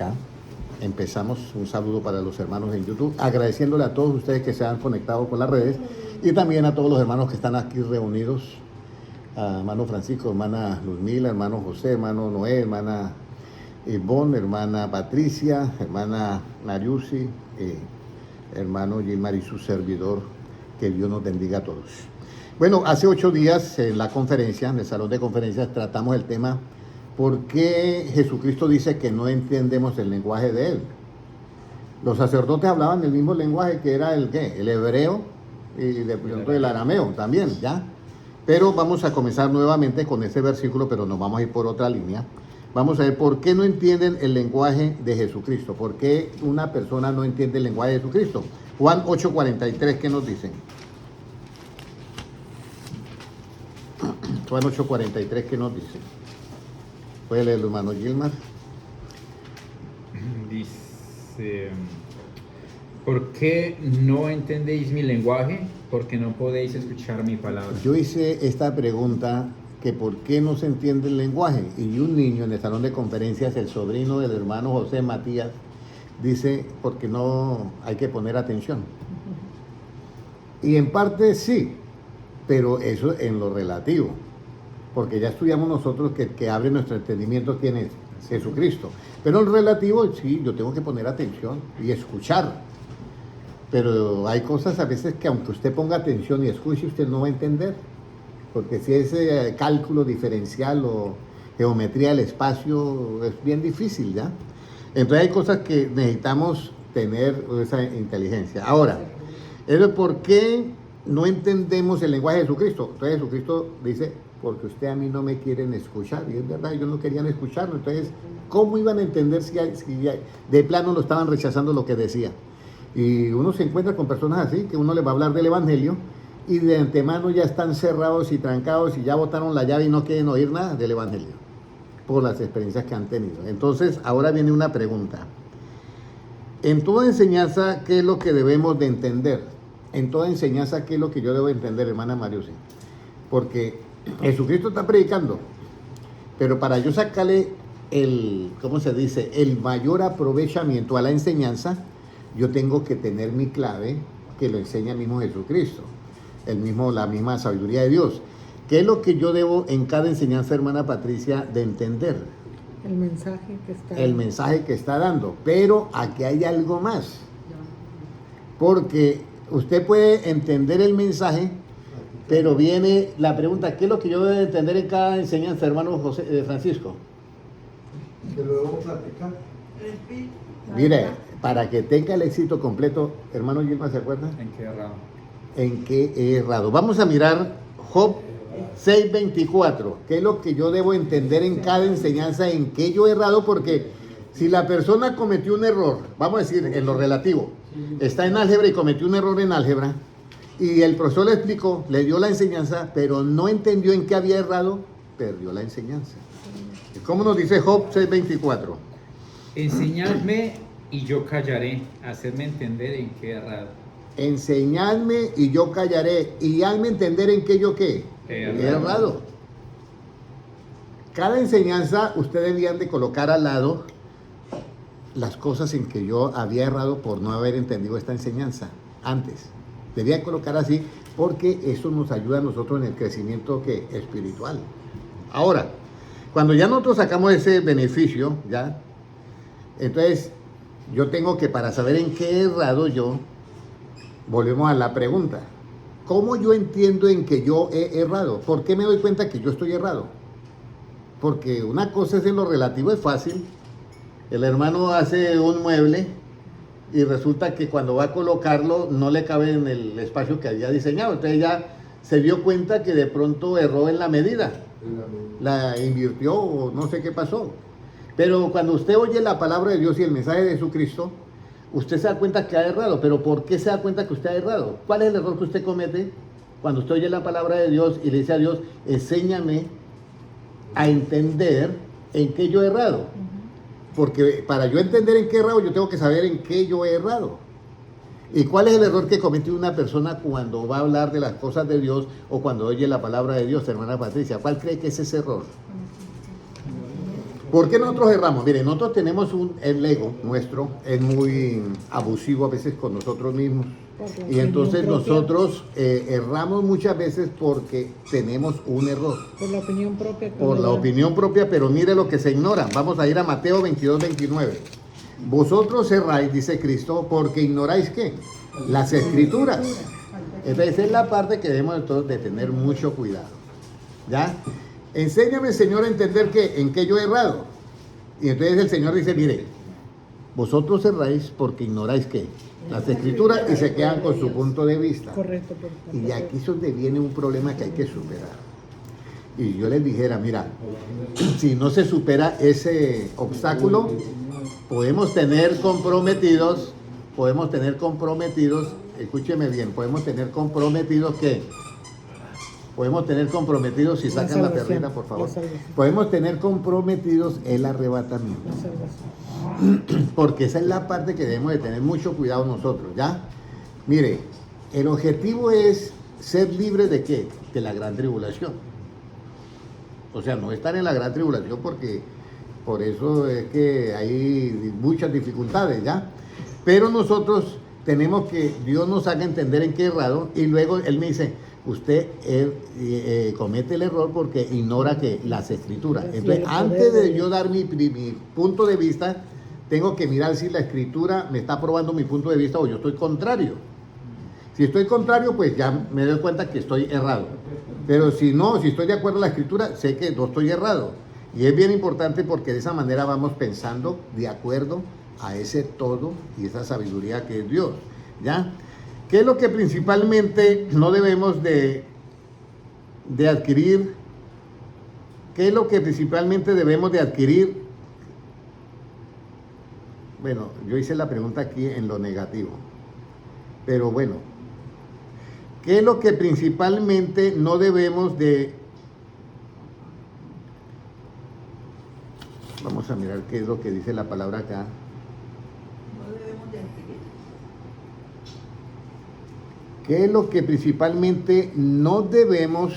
acá. Empezamos. Un saludo para los hermanos en YouTube, agradeciéndole a todos ustedes que se han conectado con las redes y también a todos los hermanos que están aquí reunidos, a hermano Francisco, hermana Luzmila, hermano José, hermano Noé, hermana Ivonne, hermana Patricia, hermana Nariusi, hermano Gilmar y su servidor. Que Dios nos bendiga a todos. Bueno, hace 8 días en la conferencia, en el salón de conferencias, tratamos el tema ¿por qué Jesucristo dice que no entendemos el lenguaje de Él? Los sacerdotes hablaban el mismo lenguaje que era el hebreo y de pronto el arameo también, ¿ya? Pero vamos a comenzar nuevamente con ese versículo, pero nos vamos a ir por otra línea. Vamos a ver por qué no entienden el lenguaje de Jesucristo. ¿Por qué una persona no entiende el lenguaje de Jesucristo? Juan 8:43, ¿qué nos dicen? Juan 8:43, ¿qué nos dice? ¿Puede leerlo, hermano Gilmar? Dice, ¿por qué no entendéis mi lenguaje? Porque no podéis escuchar mi palabra. Yo hice esta pregunta, que por qué no se entiende el lenguaje, y un niño en el salón de conferencias, el sobrino del hermano José Matías, dice, porque no hay que poner atención. Y en parte sí, pero eso en lo relativo. Porque ya estudiamos nosotros que el que abre nuestro entendimiento, ¿quién es? Jesucristo. Pero en relativo, sí, yo tengo que poner atención y escuchar. Pero hay cosas a veces que aunque usted ponga atención y escuche, usted no va a entender. Porque si es cálculo diferencial o geometría del espacio, es bien difícil, ¿ya? Entonces hay cosas que necesitamos tener esa inteligencia. Ahora, ¿por qué no entendemos el lenguaje de Jesucristo? Entonces Jesucristo dice, porque usted a mí no me quieren escuchar, y es verdad, ellos no querían escucharlo. Entonces, ¿cómo iban a entender si de plano lo estaban rechazando lo que decía? Y uno se encuentra con personas así, que uno les va a hablar del evangelio, y de antemano ya están cerrados y trancados, y ya botaron la llave y no quieren oír nada del evangelio, por las experiencias que han tenido. Entonces, ahora viene una pregunta. En toda enseñanza, ¿qué es lo que debemos de entender? En toda enseñanza, ¿qué es lo que yo debo entender, hermana Mariusi? Porque Jesucristo está predicando, pero para yo sacarle ¿cómo se dice? El mayor aprovechamiento a la enseñanza, yo tengo que tener mi clave, que lo enseña el mismo Jesucristo, la misma sabiduría de Dios. ¿Qué es lo que yo debo en cada enseñanza, hermana Patricia, de entender? El mensaje que está El mensaje que está dando, pero aquí hay algo más. Porque usted puede entender el mensaje, pero viene la pregunta, ¿qué es lo que yo debo entender en cada enseñanza, hermano Francisco? Que lo debo practicar. Mire, para que tenga el éxito completo, hermano Gilma, ¿se acuerda? ¿En qué errado? En qué he errado. Vamos a mirar Job 6:24. ¿Qué es lo que yo debo entender en cada enseñanza, en qué yo he errado? Porque si la persona cometió un error, vamos a decir, en lo relativo, está en álgebra y cometió un error en álgebra, y el profesor le explicó, le dio la enseñanza, pero no entendió en qué había errado, perdió la enseñanza. ¿Cómo nos dice Job 6:24? Enseñadme y yo callaré, hacedme entender en qué he errado. Enseñadme y yo callaré, y hazme entender en qué yo qué he errado. Cada enseñanza ustedes debían de colocar al lado las cosas en que yo había errado por no haber entendido esta enseñanza antes. Debía colocar así porque eso nos ayuda a nosotros en el crecimiento espiritual. Ahora, cuando ya nosotros sacamos ese beneficio, ya, entonces yo tengo que, para saber en qué he errado yo, volvemos a la pregunta. ¿Cómo yo entiendo en que yo he errado? ¿Por qué me doy cuenta que yo estoy errado? Porque una cosa es en lo relativo, es fácil. El hermano hace un mueble y resulta que cuando va a colocarlo no le cabe en el espacio que había diseñado. Entonces ya se dio cuenta que de pronto erró en la medida. La invirtió o no sé qué pasó. Pero cuando usted oye la palabra de Dios y el mensaje de Jesucristo, usted se da cuenta que ha errado. ¿Pero por qué se da cuenta que usted ha errado? ¿Cuál es el error que usted comete cuando usted oye la palabra de Dios y le dice a Dios, enséñame a entender en qué yo he errado? Porque para yo entender en qué he errado, yo tengo que saber en qué yo he errado. ¿Y cuál es el error que comete una persona cuando va a hablar de las cosas de Dios o cuando oye la palabra de Dios, hermana Patricia? ¿Cuál cree que es ese error? ¿Por qué nosotros erramos? Miren, nosotros tenemos el ego nuestro, es muy abusivo a veces con nosotros mismos. Y entonces nosotros erramos muchas veces porque tenemos un error. Por la opinión propia. Por la opinión propia, pero mire lo que se ignora. Vamos a ir a Mateo 22, 29. Vosotros erráis, dice Cristo, porque ignoráis ¿qué? Las Escrituras. Entonces esa es la parte que debemos nosotros de tener mucho cuidado. ¿Ya? Enséñame, Señor, a entender en qué yo he errado. Y entonces el Señor dice, mire, vosotros erráis porque ignoráis ¿qué? Las Escrituras y se quedan con su punto de vista. Correcto. Y aquí es donde viene un problema que hay que superar. Y yo les dijera, mira, si no se supera ese obstáculo, podemos tener comprometidos, escúcheme bien, podemos tener comprometidos ¿qué? Podemos tener comprometidos, si sacan la perrita, por favor. Podemos tener comprometidos el arrebatamiento. Porque esa es la parte que debemos de tener mucho cuidado nosotros, ¿ya? Mire, el objetivo es ser libres de ¿qué? De la gran tribulación. O sea, no estar en la gran tribulación porque por eso es que hay muchas dificultades, ¿ya? Pero nosotros tenemos que, Dios nos haga entender en qué errado, y luego Él me dice, usted comete el error porque ignora que las Escrituras. Entonces, antes de yo dar mi punto de vista, tengo que mirar si la Escritura me está probando mi punto de vista o yo estoy contrario. Si estoy contrario, pues ya me doy cuenta que estoy errado. Pero si no, si estoy de acuerdo a la Escritura, sé que no estoy errado. Y es bien importante porque de esa manera vamos pensando de acuerdo a ese todo y esa sabiduría que es Dios, ¿ya? ¿Qué es lo que principalmente no debemos de adquirir? ¿Qué es lo que principalmente debemos de adquirir? Bueno, yo hice la pregunta aquí en lo negativo, pero bueno, ¿qué es lo que principalmente no debemos de... Vamos a mirar qué es lo que dice la palabra acá. ¿Qué es lo que principalmente no debemos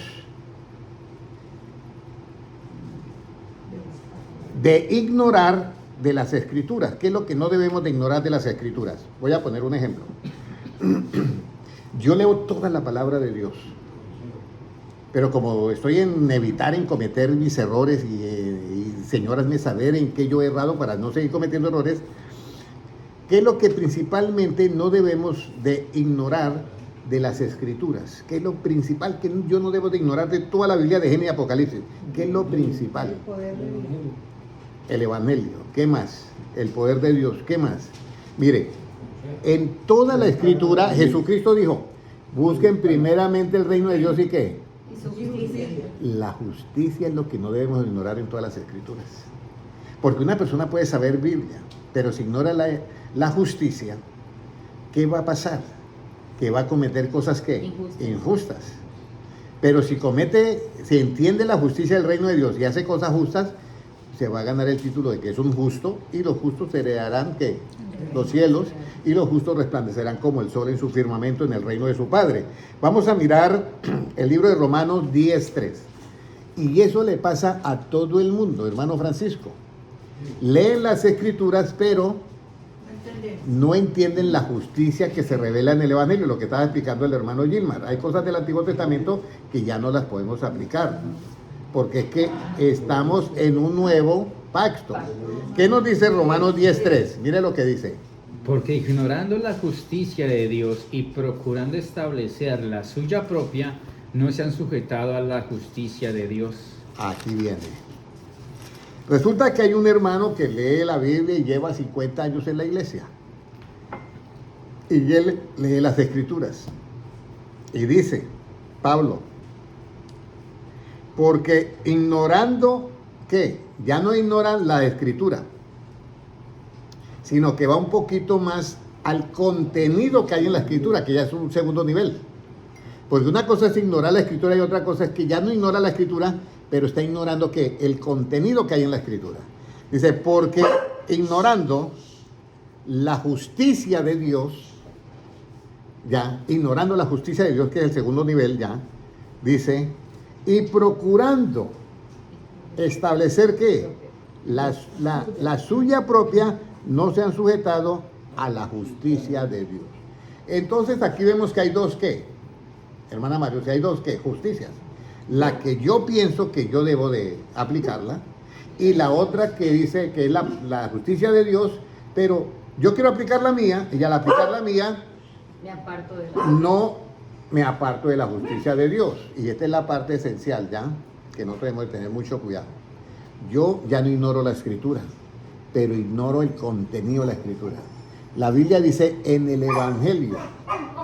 de ignorar de las Escrituras? ¿Qué es lo que no debemos de ignorar de las Escrituras? Voy a poner un ejemplo. Yo leo toda la palabra de Dios, pero como estoy en evitar en cometer mis errores y Señor, hazme saber en qué yo he errado para no seguir cometiendo errores, ¿qué es lo que principalmente no debemos de ignorar de las Escrituras? ¿Qué es lo principal que yo no debo de ignorar de toda la Biblia de Génesis y Apocalipsis? ¿Qué es lo principal? El Evangelio. ¿Qué más? El poder de Dios. ¿Qué más? Mire, en toda la Escritura Jesucristo dijo, busquen primeramente el reino de Dios y ¿qué? Y su justicia. La justicia es lo que no debemos ignorar en todas las Escrituras. Porque una persona puede saber Biblia, pero si ignora la justicia, ¿qué va a pasar? Que va a cometer cosas ¿qué? Injustas. Pero si entiende la justicia del reino de Dios y hace cosas justas, se va a ganar el título de que es un justo, y los justos heredarán ¿qué? Los cielos, y los justos resplandecerán como el sol en su firmamento en el reino de su Padre. Vamos a mirar el libro de Romanos 10:3. Y eso le pasa a todo el mundo, hermano Francisco. Leen las Escrituras, pero no entienden la justicia que se revela en el Evangelio, lo que estaba explicando el hermano Gilmar. Hay cosas del Antiguo Testamento que ya no las podemos aplicar, porque es que estamos en un nuevo pacto. ¿Qué nos dice Romanos 10:3? Mire lo que dice. Porque ignorando la justicia de Dios y procurando establecer la suya propia, no se han sujetado a la justicia de Dios. Aquí viene. Resulta que hay un hermano que lee la Biblia y lleva 50 años en la iglesia. Y él lee las Escrituras. Y dice, Pablo, porque ignorando, ¿qué? Ya no ignoran la Escritura, sino que va un poquito más al contenido que hay en la Escritura, que ya es un segundo nivel. Porque una cosa es ignorar la Escritura y otra cosa es que ya no ignora la Escritura, pero está ignorando ¿qué? El contenido que hay en la Escritura. Dice, porque ignorando la justicia de Dios, ya, ignorando la justicia de Dios, que es el segundo nivel, ya, dice, y procurando establecer ¿qué? la suya propia no se han sujetado a la justicia de Dios. Entonces aquí vemos que hay dos ¿qué? Hermana Mario, si hay dos ¿qué? Justicias. La que yo pienso que yo debo de aplicarla y la otra que dice que es la justicia de Dios, pero yo quiero aplicar la mía y al aplicar la mía Me aparto de no me aparto de la justicia de Dios. Y esta es la parte esencial, ¿ya? Que no tenemos que tener mucho cuidado. Yo ya no ignoro la escritura, pero ignoro el contenido de la escritura. La Biblia dice en el Evangelio,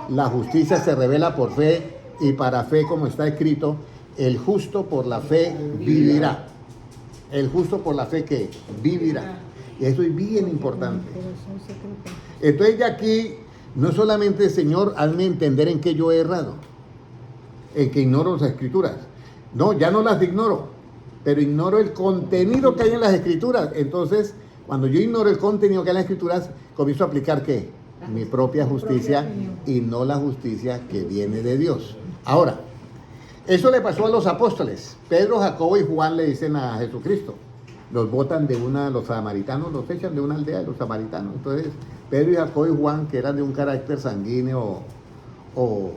la justicia se revela por fe y para fe, como está escrito, el justo por la fe vivirá. El justo por la fe que vivirá. Y eso es bien importante. Corazón secreto. Entonces ya aquí, no solamente, Señor, hazme entender en qué yo he errado, en que ignoro las escrituras. No, ya no las ignoro, pero ignoro el contenido que hay en las escrituras. Entonces, cuando yo ignoro el contenido que hay en las escrituras, comienzo a aplicar ¿qué? Mi propia justicia y no la justicia que viene de Dios. Ahora, eso le pasó a los apóstoles. Pedro, Jacobo y Juan le dicen a Jesucristo. Los botan de los samaritanos, los echan de una aldea de los samaritanos. Entonces, Pedro y Jacobo y Juan, que eran de un carácter sanguíneo o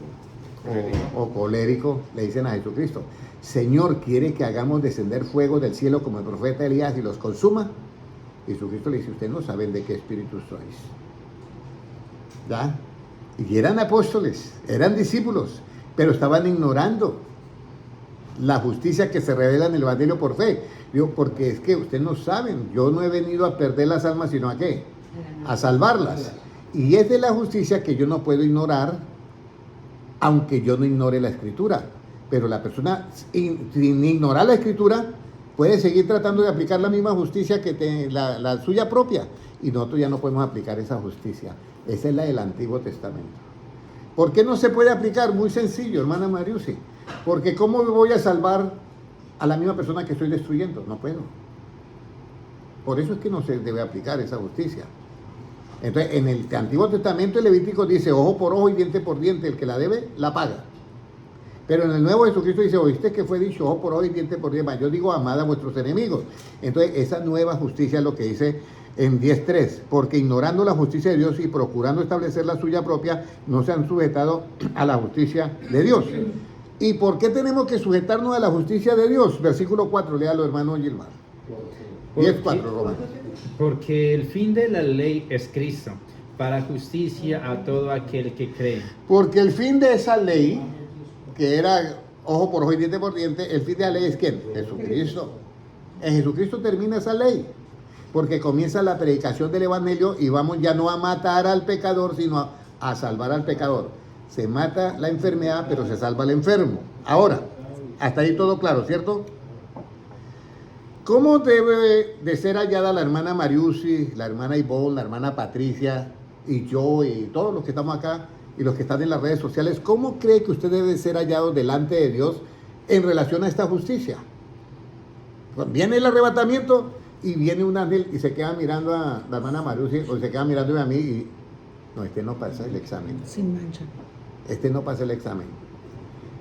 colérico, le dicen a Jesucristo, Señor, ¿quiere que hagamos descender fuego del cielo como el profeta Elías y los consuma? Y Jesucristo le dice, ustedes no saben de qué espíritu sois. ¿Ya? Y eran apóstoles, eran discípulos, pero estaban ignorando la justicia que se revela en el Evangelio por fe. Digo, porque es que ustedes no saben, yo no he venido a perder las almas, sino ¿a qué? A salvarlas. Y es de la justicia que yo no puedo ignorar, aunque yo no ignore la Escritura. Pero la persona, sin ignorar la Escritura, puede seguir tratando de aplicar la misma justicia que la suya propia. Y nosotros ya no podemos aplicar esa justicia. Esa es la del Antiguo Testamento. ¿Por qué no se puede aplicar? Muy sencillo, hermana Mariusi. Porque ¿cómo voy a salvar a la misma persona que estoy destruyendo? No puedo. Por eso es que no se debe aplicar esa justicia. Entonces, en el Antiguo Testamento el Levítico dice ojo por ojo y diente por diente, el que la debe, la paga. Pero en el Nuevo Jesucristo dice, oíste que fue dicho ojo por ojo y diente por diente, yo digo amad a vuestros enemigos. Entonces, esa nueva justicia es lo que dice en 10.3, porque ignorando la justicia de Dios y procurando establecer la suya propia, no se han sujetado a la justicia de Dios. ¿Y por qué tenemos que sujetarnos a la justicia de Dios? Versículo 4, léalo, hermano Gilmar. 10.4, Romano. Porque el fin de la ley es Cristo, para justicia a todo aquel que cree. Porque el fin de esa ley, que era ojo por ojo y diente por diente, el fin de la ley es ¿quién? Jesucristo. En Jesucristo termina esa ley, porque comienza la predicación del Evangelio y vamos ya no a matar al pecador, sino a salvar al pecador. Se mata la enfermedad, pero se salva al enfermo. Ahora, hasta ahí todo claro, ¿cierto? ¿Cómo debe de ser hallada la hermana Mariusi, la hermana Ivonne, la hermana Patricia y yo y todos los que estamos acá y los que están en las redes sociales? ¿Cómo cree que usted debe ser hallado delante de Dios en relación a esta justicia? Viene el arrebatamiento y viene un ángel y se queda mirando a la hermana Mariusi o se queda mirándome a mí y no, este no pasa el examen. Sin mancha. Este no pasa el examen.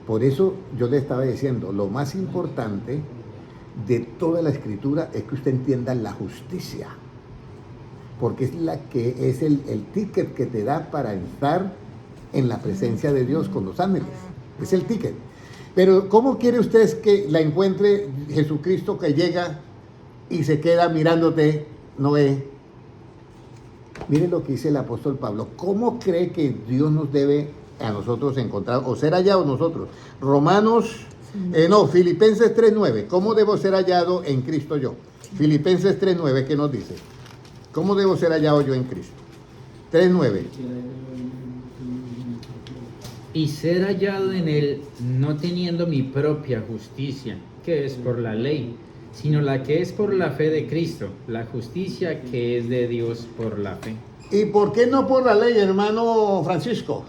Por eso yo le estaba diciendo, lo más importante de toda la escritura es que usted entienda la justicia, porque es la que es el ticket que te da para estar en la presencia de Dios con los ángeles. Es el ticket. Pero ¿cómo quiere usted que la encuentre Jesucristo que llega y se queda mirándote, no ve? Mire lo que dice el apóstol Pablo. ¿Cómo cree que Dios nos debe a nosotros encontrar o ser hallados nosotros? Filipenses 3.9. ¿Cómo debo ser hallado en Cristo yo? Filipenses 3.9, ¿qué nos dice? ¿Cómo debo ser hallado yo en Cristo? 3.9. Y ser hallado en él, no teniendo mi propia justicia, que es por la ley, sino la que es por la fe de Cristo, la justicia que es de Dios por la fe. ¿Y por qué no por la ley, hermano Francisco?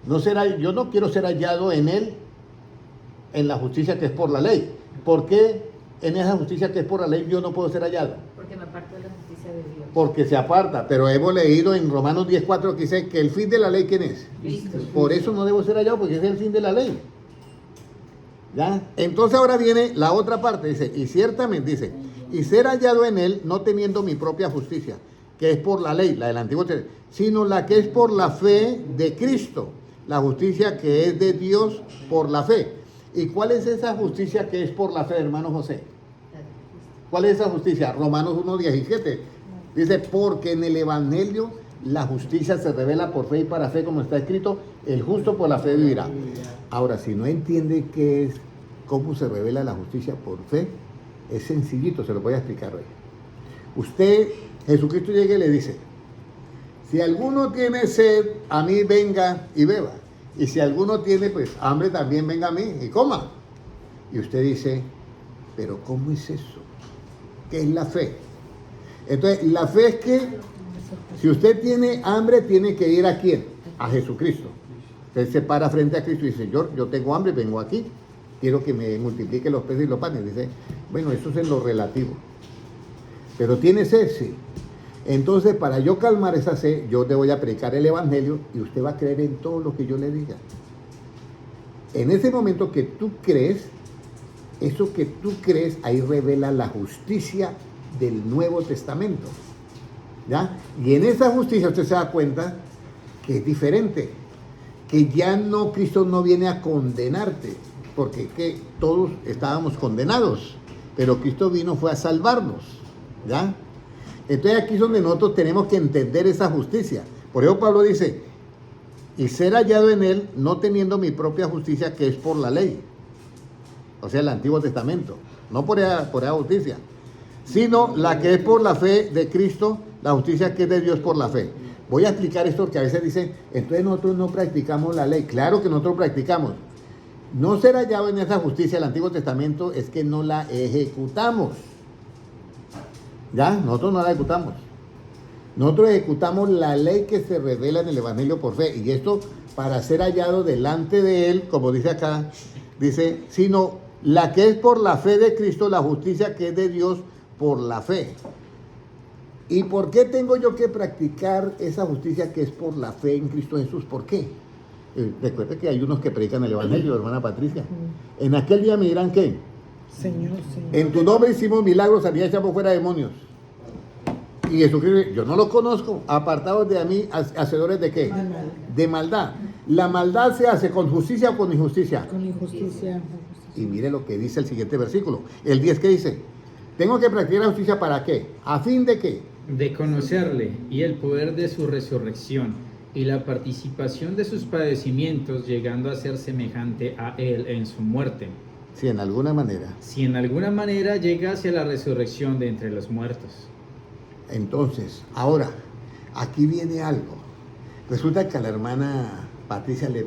Yo no quiero ser hallado en él, en la justicia que es por la ley. ¿Por qué en esa justicia que es por la ley yo no puedo ser hallado? Porque me aparto de la justicia de Dios. Porque se aparta, pero hemos leído en Romanos 10.4 que dice que el fin de la ley, ¿quién es? Cristo. Por eso no debo ser hallado, porque es el fin de la ley. ¿Ya? Entonces ahora viene la otra parte, dice, y ciertamente dice, y ser hallado en él, no teniendo mi propia justicia, que es por la ley, la del Antiguo Testamento, sino la que es por la fe de Cristo, la justicia que es de Dios por la fe. ¿Y cuál es esa justicia que es por la fe, hermano José? ¿Cuál es esa justicia? Romanos 1:17. Dice, porque en el Evangelio la justicia se revela por fe y para fe, como está escrito, el justo por la fe vivirá. Ahora, si no entiende qué es, cómo se revela la justicia por fe, es sencillito, se lo voy a explicar hoy. Usted, Jesucristo llega y le dice, si alguno tiene sed, a mí venga y beba. Y si alguno tiene pues hambre, también venga a mí y coma. Y usted dice, pero ¿cómo es eso? ¿Qué es la fe? Entonces, la fe es que si usted tiene hambre, tiene que ir ¿a quién? A Jesucristo. Usted se para frente a Cristo y dice, yo tengo hambre, vengo aquí. Quiero que me multiplique los peces y los panes. Dice, bueno, eso es en lo relativo. Pero tiene sed, sí. Entonces, para yo calmar esa sed, yo te voy a predicar el Evangelio y usted va a creer en todo lo que yo le diga. En ese momento que tú crees, eso que tú crees, ahí revela la justicia del Nuevo Testamento. ¿Ya? Y en esa justicia usted se da cuenta que es diferente, que ya no, Cristo no viene a condenarte, porque es que todos estábamos condenados, pero Cristo vino fue a salvarnos. ¿Ya? Entonces aquí es donde nosotros tenemos que entender esa justicia. Por eso Pablo dice, y ser hallado en él, no teniendo mi propia justicia, que es por la ley. O sea, el Antiguo Testamento. No por esa justicia, sino la que es por la fe de Cristo, la justicia que es de Dios por la fe. Voy a explicar esto porque a veces dicen, entonces nosotros no practicamos la ley. Claro que nosotros practicamos. No ser hallado en esa justicia del Antiguo Testamento es que no la ejecutamos. ¿Ya? Nosotros no la ejecutamos. Nosotros ejecutamos la ley que se revela en el Evangelio por fe. Y esto para ser hallado delante de él, como dice acá, dice, sino la que es por la fe de Cristo, la justicia que es de Dios por la fe. ¿Y por qué tengo yo que practicar esa justicia que es por la fe en Cristo Jesús? ¿Por qué? Recuerde que hay unos que predican el Evangelio, hermana Patricia. En aquel día me dirán, ¿qué? Señor. En tu nombre hicimos milagros, había echado fuera demonios. Y Jesucristo, yo no los conozco, apartados de a mí, hacedores de qué? De maldad. La maldad se hace con justicia o con injusticia. Con injusticia. Y mire lo que dice el siguiente versículo. El 10 que dice, tengo que practicar la justicia ¿para qué? ¿A fin de qué? De conocerle y el poder de su resurrección y la participación de sus padecimientos, llegando a ser semejante a él en su muerte. Si en alguna manera. Si en alguna manera llegase a la resurrección de entre los muertos. Entonces, ahora, aquí viene algo. Resulta que a la hermana Patricia le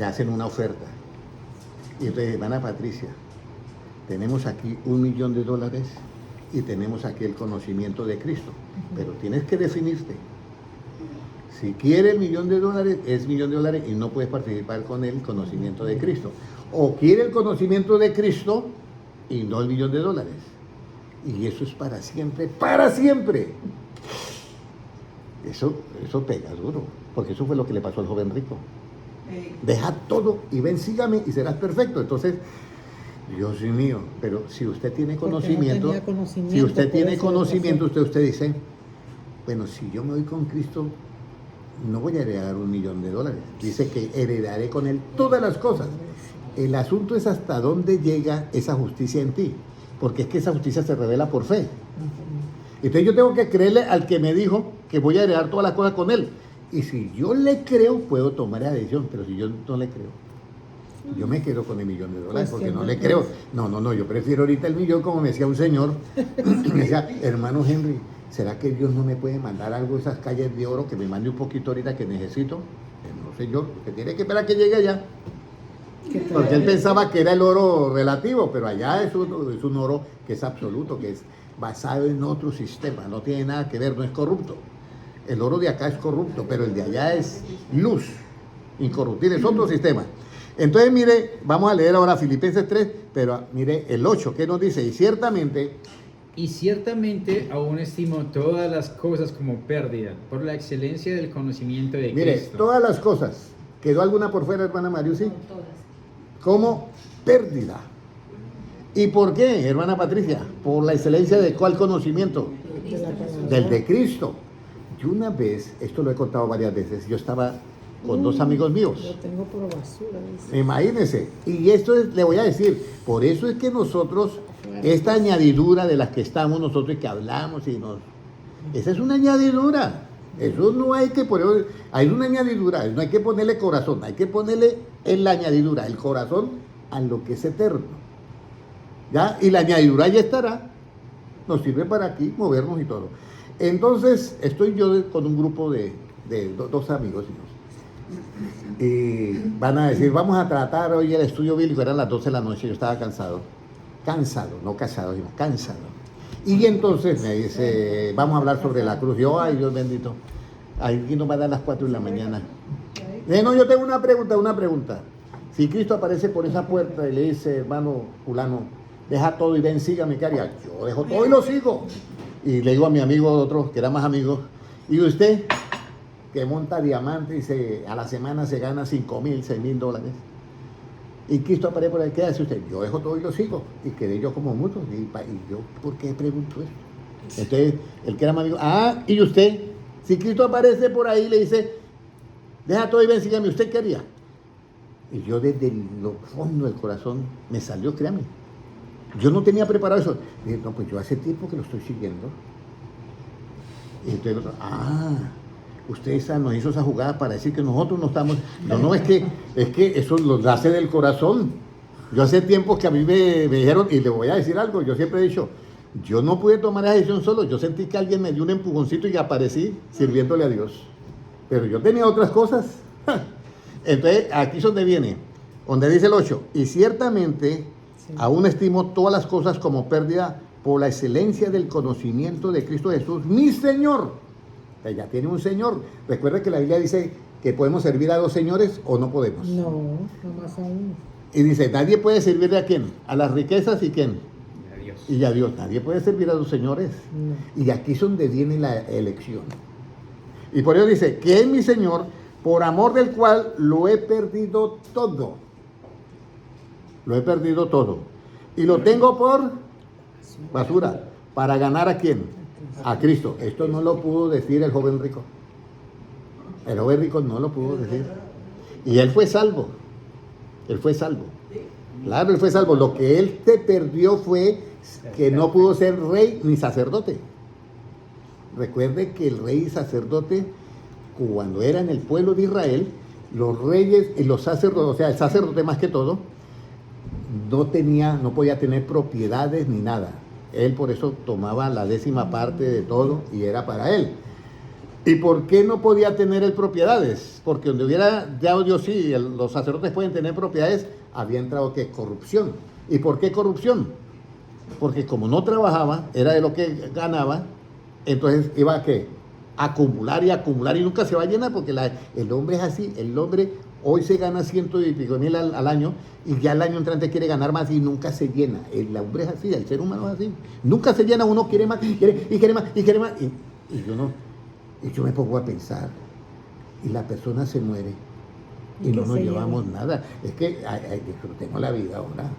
hacen una oferta. Y entonces, hermana Patricia, tenemos aquí $1.000.000 y tenemos aquí el conocimiento de Cristo. Pero tienes que definirte. Si quiere $1.000.000, es $1.000.000 y no puedes participar con el conocimiento de Cristo. O quiere el conocimiento de Cristo y no el $1.000.000. Y eso es para siempre, ¡para siempre! Eso pega duro, porque eso fue lo que le pasó al joven rico. Deja todo y ven, sígame y serás perfecto. Entonces, Dios mío, pero si usted tiene conocimiento, si usted tiene conocimiento, usted dice, bueno, si yo me voy con Cristo, no voy a heredar $1.000.000. Dice que heredaré con él todas las cosas. El asunto es hasta dónde llega esa justicia en ti. Porque es que esa justicia se revela por fe. Entonces yo tengo que creerle al que me dijo que voy a heredar todas las cosas con él. Y si yo le creo, puedo tomar la decisión. Pero si yo no le creo, yo me quedo con el $1.000.000 Pues porque sí, no le creo. No, yo prefiero ahorita el millón, como me decía un señor. Me decía, hermano Henry, ¿será que Dios no me puede mandar algo de esas calles de oro? Que me mande un poquito ahorita que necesito. No, señor, que tiene que esperar a que llegue allá. Porque él pensaba que era el oro relativo, pero allá es un oro que es absoluto, que es basado en otro sistema, no tiene nada que ver, no es corrupto. El oro de acá es corrupto, pero el de allá es luz, incorruptible, es otro sistema. Entonces, mire, vamos a leer ahora Filipenses 3, pero mire el 8, que nos dice, y ciertamente aún estimo todas las cosas como pérdida, por la excelencia del conocimiento de mire, Cristo. todas las cosas, ¿quedó alguna por fuera, hermana Mariusi? Son todas. Como pérdida. ¿Y por qué, hermana Patricia? Por la excelencia de cuál conocimiento, De la palabra. del de Cristo. Yo una vez, esto lo he contado varias veces, yo estaba con dos amigos Lo míos. tengo por basura, dice. Imagínense, y esto es, le voy a decir, por eso es que nosotros, esta añadidura de las que estamos nosotros y que hablamos y nos... Esa es una añadidura, eso no hay que poner, hay una añadidura, no hay que ponerle corazón, hay que ponerle en la añadidura, el corazón a lo que es eterno, ¿ya? Y la añadidura ya estará, nos sirve para aquí movernos y todo. Entonces, estoy yo con un grupo de dos amigos míos. Y van a decir, vamos a tratar hoy el estudio bíblico, eran las 12 de la noche, yo estaba cansado, no casado, sino cansado. Y entonces me dice, vamos a hablar sobre la cruz. Yo, ay Dios bendito, aquí nos va a dar las 4 de la mañana. No, yo tengo una pregunta. Si Cristo aparece por esa puerta y le dice, hermano fulano, deja todo y ven, sígame, ¿qué haría? Yo dejo todo y lo sigo. Y le digo a mi amigo otro, que era más amigo, ¿y usted? Que monta diamante y a la semana se gana $5,000, $6,000. Y Cristo aparece por ahí, ¿qué hace usted? Yo dejo todo y lo sigo. Y quedé yo como mucho. Y yo, ¿por qué pregunto eso? Entonces, el que era más amigo, ¿y usted? Si Cristo aparece por ahí y le dice, deja todo y ven, sígame, ¿usted qué haría? Y yo desde lo fondo del corazón me salió, créame. Yo no tenía preparado eso. Dije, no, pues yo hace tiempo que lo estoy siguiendo. Y entonces el otro, usted nos hizo esa jugada para decir que nosotros no estamos... No, es que eso lo nace del corazón. Yo hace tiempo que a mí me dijeron, y le voy a decir algo, yo siempre he dicho, yo no pude tomar esa decisión solo, yo sentí que alguien me dio un empujoncito y aparecí sirviéndole a Dios. Pero yo tenía otras cosas. Entonces, aquí es donde viene, donde dice el 8, y ciertamente aún estimo todas las cosas como pérdida por la excelencia del conocimiento de Cristo Jesús, mi Señor. Ya tiene un Señor. Recuerda que la Biblia dice que podemos servir a dos señores o no podemos. No, nomás a uno. Y dice, nadie puede servirle a quién, a las riquezas y quién, A Dios. y a Dios. Nadie puede servir a dos señores. No. Y aquí es donde viene la elección. Y por eso dice, que es mi Señor, por amor del cual lo he perdido todo. Lo he perdido todo. Y lo tengo por basura. ¿Para ganar a quién? A Cristo. Esto no lo pudo decir el joven rico. El joven rico no lo pudo decir. Y él fue salvo. Él fue salvo. Claro, él fue salvo. Lo que él te perdió fue que no pudo ser rey ni sacerdote. Recuerde que el rey y sacerdote, cuando era en el pueblo de Israel, los reyes y los sacerdotes, o sea, el sacerdote más que todo, no podía tener propiedades ni nada. Él por eso tomaba la 10ª parte de todo y era para él. ¿Y por qué no podía tener él propiedades? Porque donde hubiera, ya Dios sí, los sacerdotes pueden tener propiedades, había entrado que corrupción. ¿Y por qué corrupción? Porque como no trabajaba, era de lo que ganaba, entonces iba a ¿qué? Acumular y nunca se va a llenar, porque el hombre es así, el hombre hoy se gana 100 y pico mil al año, y ya el año entrante quiere ganar más y nunca se llena. El hombre es así, el ser humano es así. Nunca se llena, uno quiere más, quiere más. Y yo me pongo a pensar, y la persona se muere, y no nos llevamos nada. Es que disfrutemos la vida ahora.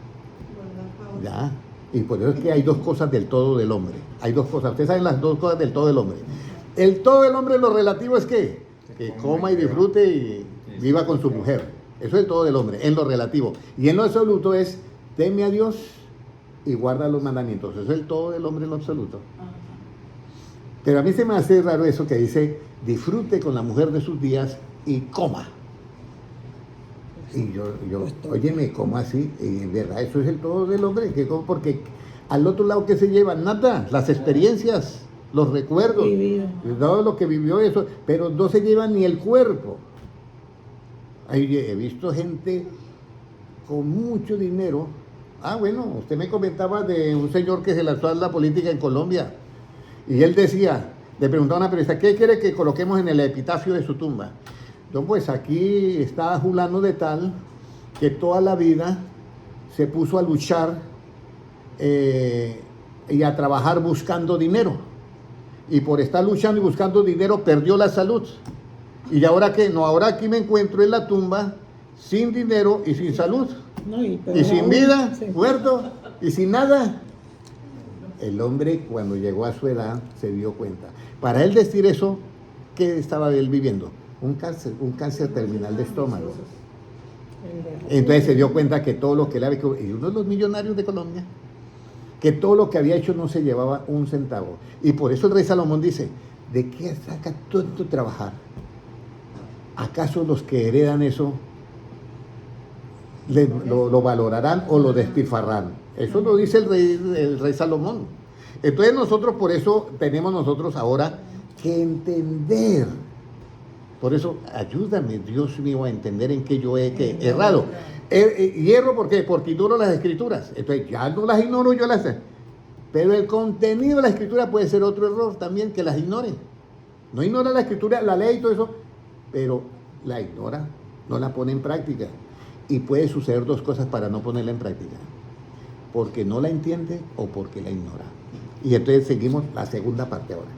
Ya. Y por eso es que hay dos cosas del todo del hombre. Hay dos cosas. Ustedes saben las dos cosas del todo del hombre. El todo del hombre, lo relativo es que coma y disfrute y viva con su mujer. Eso es el todo del hombre, en lo relativo. Y en lo absoluto es, teme a Dios y guarda los mandamientos. Eso es el todo del hombre en lo absoluto. Pero a mí se me hace raro eso que dice, disfrute con la mujer de sus días y coma. Y yo óyeme, ¿cómo así? Y en verdad, eso es el todo del hombre. Porque al otro lado, ¿qué se lleva? Nada, las experiencias, los recuerdos, todo lo que vivió eso, pero no se lleva ni el cuerpo. He visto gente con mucho dinero. Bueno, usted me comentaba de un señor que se lanzó a la política en Colombia. Y él decía, le preguntaba a una periodista, ¿qué quiere que coloquemos en el epitafio de su tumba? Entonces, pues aquí está fulano de tal, que toda la vida se puso a luchar y a trabajar buscando dinero. Y por estar luchando y buscando dinero, perdió la salud. ¿Y ahora qué? No, ahora aquí me encuentro en la tumba, sin dinero y sin salud. No, y sin vida, muerto. y sin nada. El hombre cuando llegó a su edad se dio cuenta. Para él decir eso, ¿qué estaba él viviendo? Un cáncer terminal de estómago. Entonces se dio cuenta que todo lo que él había hecho, y uno de los millonarios de Colombia, que todo lo que había hecho no se llevaba un centavo. Y por eso el rey Salomón dice, ¿de qué saca tanto trabajar? ¿Acaso los que heredan eso lo valorarán o lo despilfarrarán? Eso lo dice el rey Salomón. Entonces nosotros por eso tenemos nosotros ahora que entender. Por eso ayúdame, Dios mío, a entender en qué yo he errado. Hierro, ¿por qué? Porque ignoro las escrituras. Entonces ya no las ignoro, yo las sé. Pero el contenido de la escritura puede ser otro error también, que las ignore. No ignora la escritura, la ley y todo eso, pero la ignora, no la pone en práctica. Y puede suceder dos cosas para no ponerla en práctica. Porque no la entiende o porque la ignora. Y entonces seguimos la segunda parte ahora.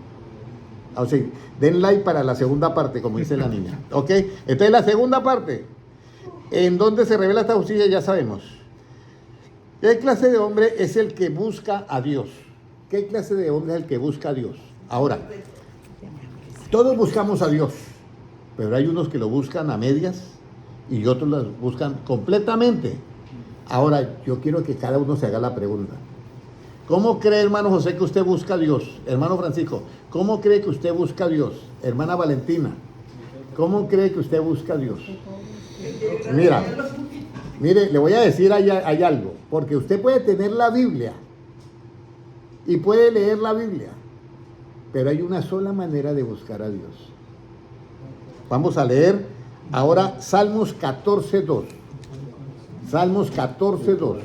O sea, den like para la segunda parte, como dice la niña. ¿Ok? Entonces la segunda parte, en donde se revela esta justicia, ya sabemos. ¿Qué clase de hombre es el que busca a Dios? ¿Qué clase de hombre es el que busca a Dios? Ahora, todos buscamos a Dios, pero hay unos que lo buscan a medias y otros lo buscan completamente. Ahora, yo quiero que cada uno se haga la pregunta. ¿Cómo cree, hermano José, que usted busca a Dios? Hermano Francisco, ¿cómo cree que usted busca a Dios? Hermana Valentina, ¿cómo cree que usted busca a Dios? Mire, le voy a decir hay algo, porque usted puede tener la Biblia y puede leer la Biblia, pero hay una sola manera de buscar a Dios. Vamos a leer ahora Salmos 14:2. Salmos 14:2.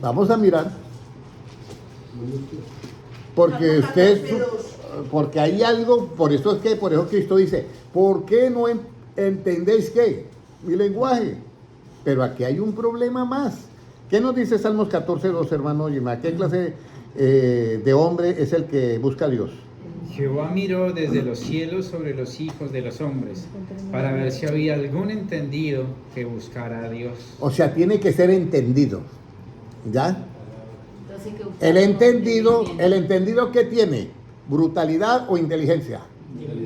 Vamos a mirar, porque hay algo, por eso Cristo dice, ¿por qué no entendéis qué? Mi lenguaje. Pero aquí hay un problema más. ¿Qué nos dice Salmos 14:2, hermano Yima? ¿Qué clase de hombre es el que busca a Dios? Jehová miró desde los cielos sobre los hijos de los hombres, para ver si había algún entendido que buscara a Dios. O sea, tiene que ser entendido. ¿Ya? Entonces, que El entendido ¿qué tiene? ¿Brutalidad o inteligencia?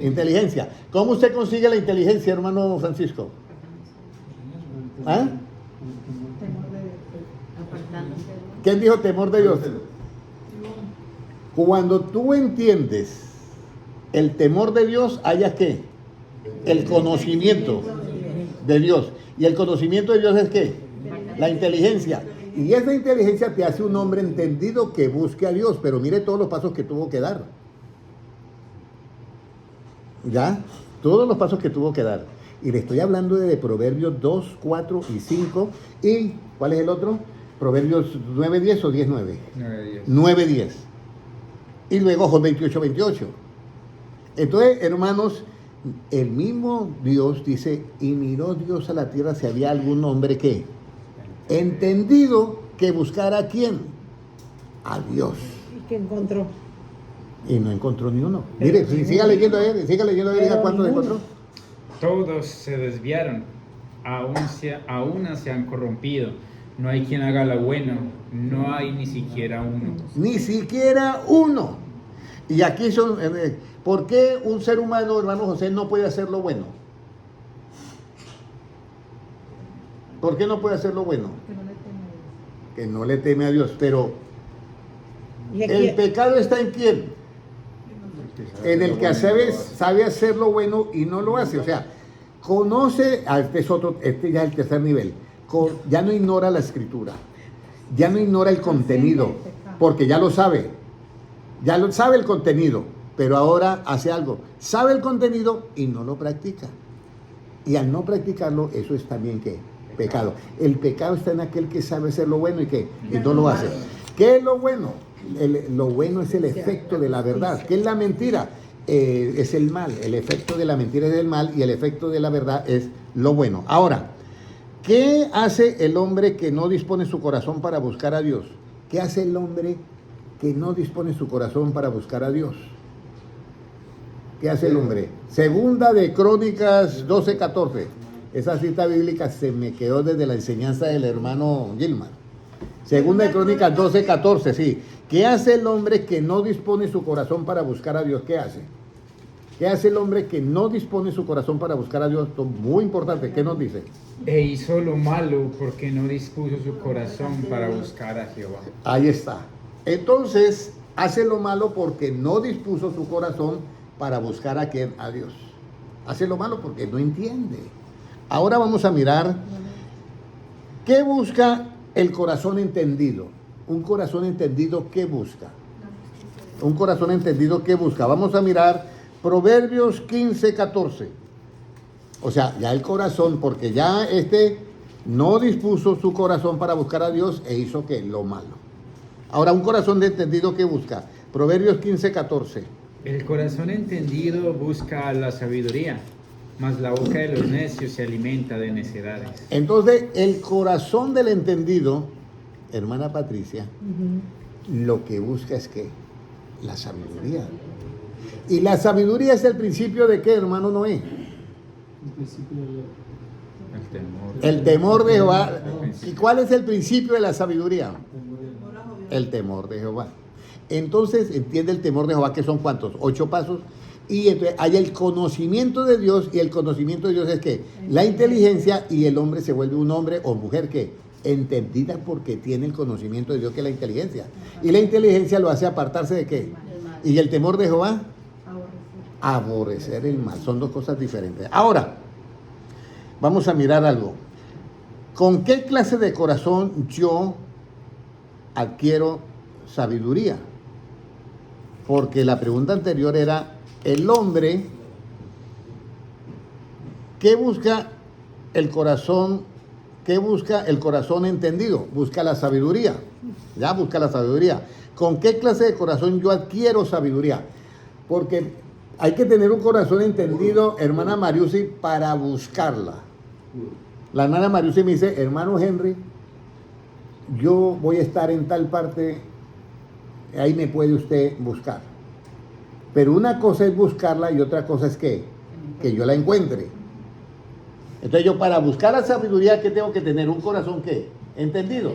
Inteligencia. ¿Cómo usted consigue la inteligencia, hermano Francisco? ¿Ah? apartándose. ¿Quién dijo temor de Dios? Cuando tú entiendes el temor de Dios, ¿haya qué? El conocimiento de Dios. ¿Y el conocimiento de Dios es qué? La inteligencia. Y esa inteligencia te hace un hombre entendido que busque a Dios. Pero mire todos los pasos que tuvo que dar. ¿Ya? Todos los pasos que tuvo que dar. Y le estoy hablando de Proverbios 2, 4 y 5. ¿Y cuál es el otro? Proverbios 9, 10 o 10, 9. 9, 10. Y luego Job 28, 28. Entonces, hermanos, el mismo Dios dice, y miró Dios a la tierra si había algún hombre que entendido que buscara a quién, a Dios. ¿Y qué encontró? Y no encontró ni uno. Mire, siga leyendo a ver, diga cuántos encontró. Todos se desviaron, aún se han corrompido. No hay quien haga lo bueno, no hay ni siquiera uno. Ni siquiera uno. Y aquí son, ¿por qué un ser humano, hermano José, no puede hacer lo bueno? ¿Por qué no puede hacer lo bueno? Que no le teme a Dios. Pero el pecado está en quién? En el que sabe hacer lo bueno y no lo hace. O sea, conoce, este ya es el tercer nivel. Ya no ignora la escritura, ya no ignora el contenido, porque ya lo sabe, sabe el contenido, pero ahora hace algo, sabe el contenido y no lo practica. Y al no practicarlo, eso es también ¿qué? Pecado. El pecado está en aquel que sabe hacer lo bueno y no lo hace. ¿Qué es lo bueno? Lo bueno es el efecto de la verdad. ¿Qué es la mentira? Es el mal. El efecto de la mentira es el mal y el efecto de la verdad es lo bueno. Ahora, ¿qué hace el hombre que no dispone su corazón para buscar a Dios? ¿Qué hace el hombre que no dispone su corazón para buscar a Dios? ¿Qué hace el hombre? Segunda de Crónicas 12:14. Esa cita bíblica se me quedó desde la enseñanza del hermano Gilman. Segunda de Crónicas 12:14, sí. ¿Qué hace el hombre que no dispone su corazón para buscar a Dios? ¿Qué hace? ¿Qué hace el hombre que no dispone su corazón para buscar a Dios? Esto es muy importante. ¿Qué nos dice? E hizo lo malo porque no dispuso su corazón para buscar a Jehová. Ahí está. Entonces, hace lo malo porque no dispuso su corazón para buscar a quién, a Dios. Hace lo malo porque no entiende. Ahora vamos a mirar qué busca el corazón entendido. Un corazón entendido, ¿qué busca? Un corazón entendido, ¿qué busca? Vamos a mirar Proverbios 15:14. O sea, ya el corazón, porque ya no dispuso su corazón para buscar a Dios e hizo que lo malo. Ahora, un corazón de entendido, ¿qué busca? Proverbios 15:14. El corazón entendido busca la sabiduría, mas la boca de los necios se alimenta de necedades. Entonces, el corazón del entendido, hermana Patricia, lo que busca es ¿qué? La sabiduría. Y la sabiduría es el principio de ¿qué, hermano Noé? El temor. El temor de Jehová. ¿Y cuál es el principio de la sabiduría? El temor de Jehová. Entonces, entiende el temor de Jehová, que son ¿cuántos? 8 pasos. Y entonces hay el conocimiento de Dios, y el conocimiento de Dios es que la inteligencia, y el hombre se vuelve un hombre o mujer que entendida porque tiene el conocimiento de Dios, que es la inteligencia. Y la inteligencia lo hace apartarse de ¿qué? Y el temor de Jehová, aborrecer el mal. Son dos cosas diferentes. Ahora, vamos a mirar algo. ¿Con qué clase de corazón yo adquiero sabiduría? Porque la pregunta anterior era, el hombre, ¿qué busca el corazón? ¿Qué busca el corazón entendido? Busca la sabiduría. Ya busca la sabiduría. ¿Con qué clase de corazón yo adquiero sabiduría? Porque hay que tener un corazón entendido, hermana Mariusi, para buscarla. La hermana Mariusi me dice, hermano Henry, yo voy a estar en tal parte, ahí me puede usted buscar. Pero una cosa es buscarla y otra cosa es que yo la encuentre. Entonces yo para buscar la sabiduría, ¿qué tengo que tener? Un corazón ¿qué? Entendido.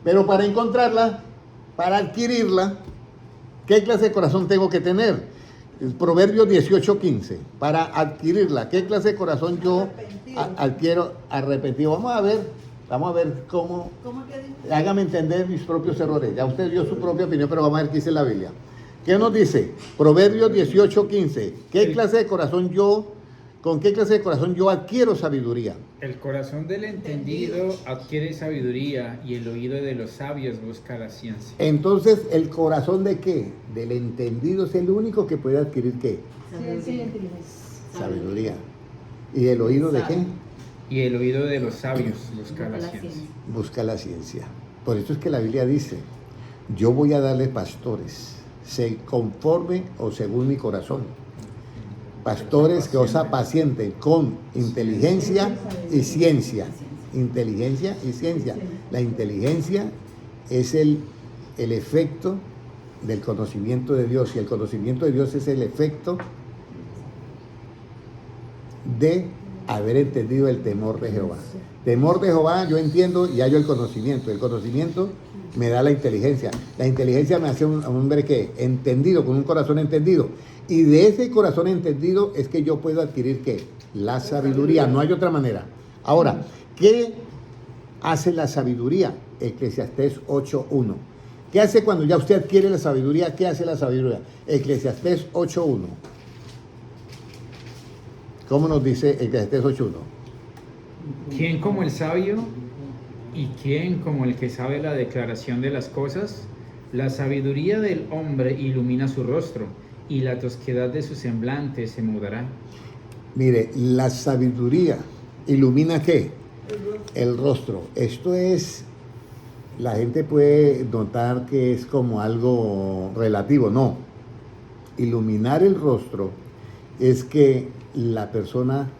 Pero para encontrarla, para adquirirla, ¿qué clase de corazón tengo que tener? Proverbios 18:15. Para adquirirla, ¿qué clase de corazón yo adquiero? Arrepentido. Vamos a ver cómo. Hágame entender mis propios errores. Ya usted dio su propia opinión, pero vamos a ver qué dice la Biblia. ¿Qué nos dice? Proverbios 18:15. ¿Qué clase de corazón con qué clase de corazón yo adquiero sabiduría? El corazón del entendido adquiere sabiduría y el oído de los sabios busca la ciencia. Entonces, ¿el corazón de qué? Del entendido es el único que puede adquirir ¿qué? Sabiduría. ¿Y el oído de qué? Y el oído de los sabios busca la ciencia. Busca la ciencia. Por eso es que la Biblia dice, yo voy a darle pastores, conforme o según mi corazón. Pastores que os apacienten con inteligencia y ciencia. Inteligencia y ciencia. La inteligencia es el efecto del conocimiento de Dios, y el conocimiento de Dios es el efecto de haber entendido el temor de Jehová. Temor de Jehová, yo entiendo y hallo el conocimiento. El conocimiento me da la inteligencia. La inteligencia me hace un hombre que entendido, con un corazón entendido. Y de ese corazón entendido es que yo puedo adquirir ¿qué? La sabiduría. No hay otra manera. Ahora, ¿qué hace la sabiduría? Eclesiastés 8:1. ¿Qué hace cuando ya usted adquiere la sabiduría? ¿Qué hace la sabiduría? Eclesiastés 8:1. ¿Cómo nos dice Eclesiastés 8:1? ¿Quién como el sabio y quién como el que sabe la declaración de las cosas? La sabiduría del hombre ilumina su rostro, y la tosquedad de su semblante se mudará. Mire, la sabiduría ilumina ¿qué? El rostro. Esto es, la gente puede notar que es como algo relativo. No. Iluminar el rostro es que la persona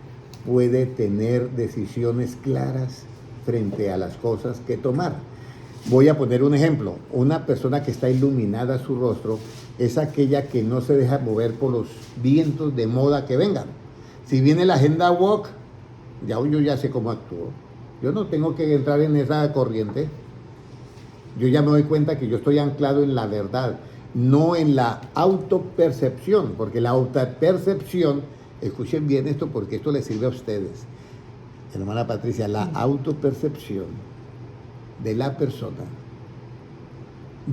puede tener decisiones claras frente a las cosas que tomar. Voy a poner un ejemplo. Una persona que está iluminada su rostro es aquella que no se deja mover por los vientos de moda que vengan. Si viene la agenda woke, yo ya sé cómo actúo. Yo no tengo que entrar en esa corriente. Yo ya me doy cuenta que yo estoy anclado en la verdad, no en la autopercepción, porque la autopercepción, escuchen bien esto porque esto les sirve a ustedes, hermana Patricia, la autopercepción de la persona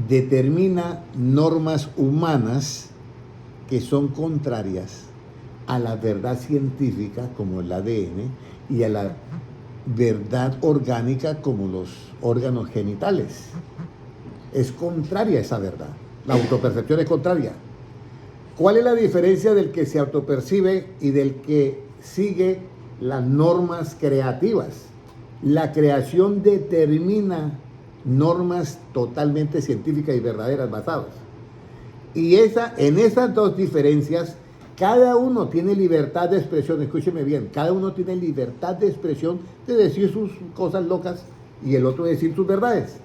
determina normas humanas que son contrarias a la verdad científica como el ADN y a la verdad orgánica como los órganos genitales. Es contraria a esa verdad. La autopercepción es contraria. ¿Cuál es la diferencia del que se autopercibe y del que sigue las normas creativas? La creación determina normas totalmente científicas y verdaderas basadas. Y en esas dos diferencias, cada uno tiene libertad de expresión. Escúcheme bien, cada uno tiene libertad de expresión de decir sus cosas locas y el otro decir sus verdades.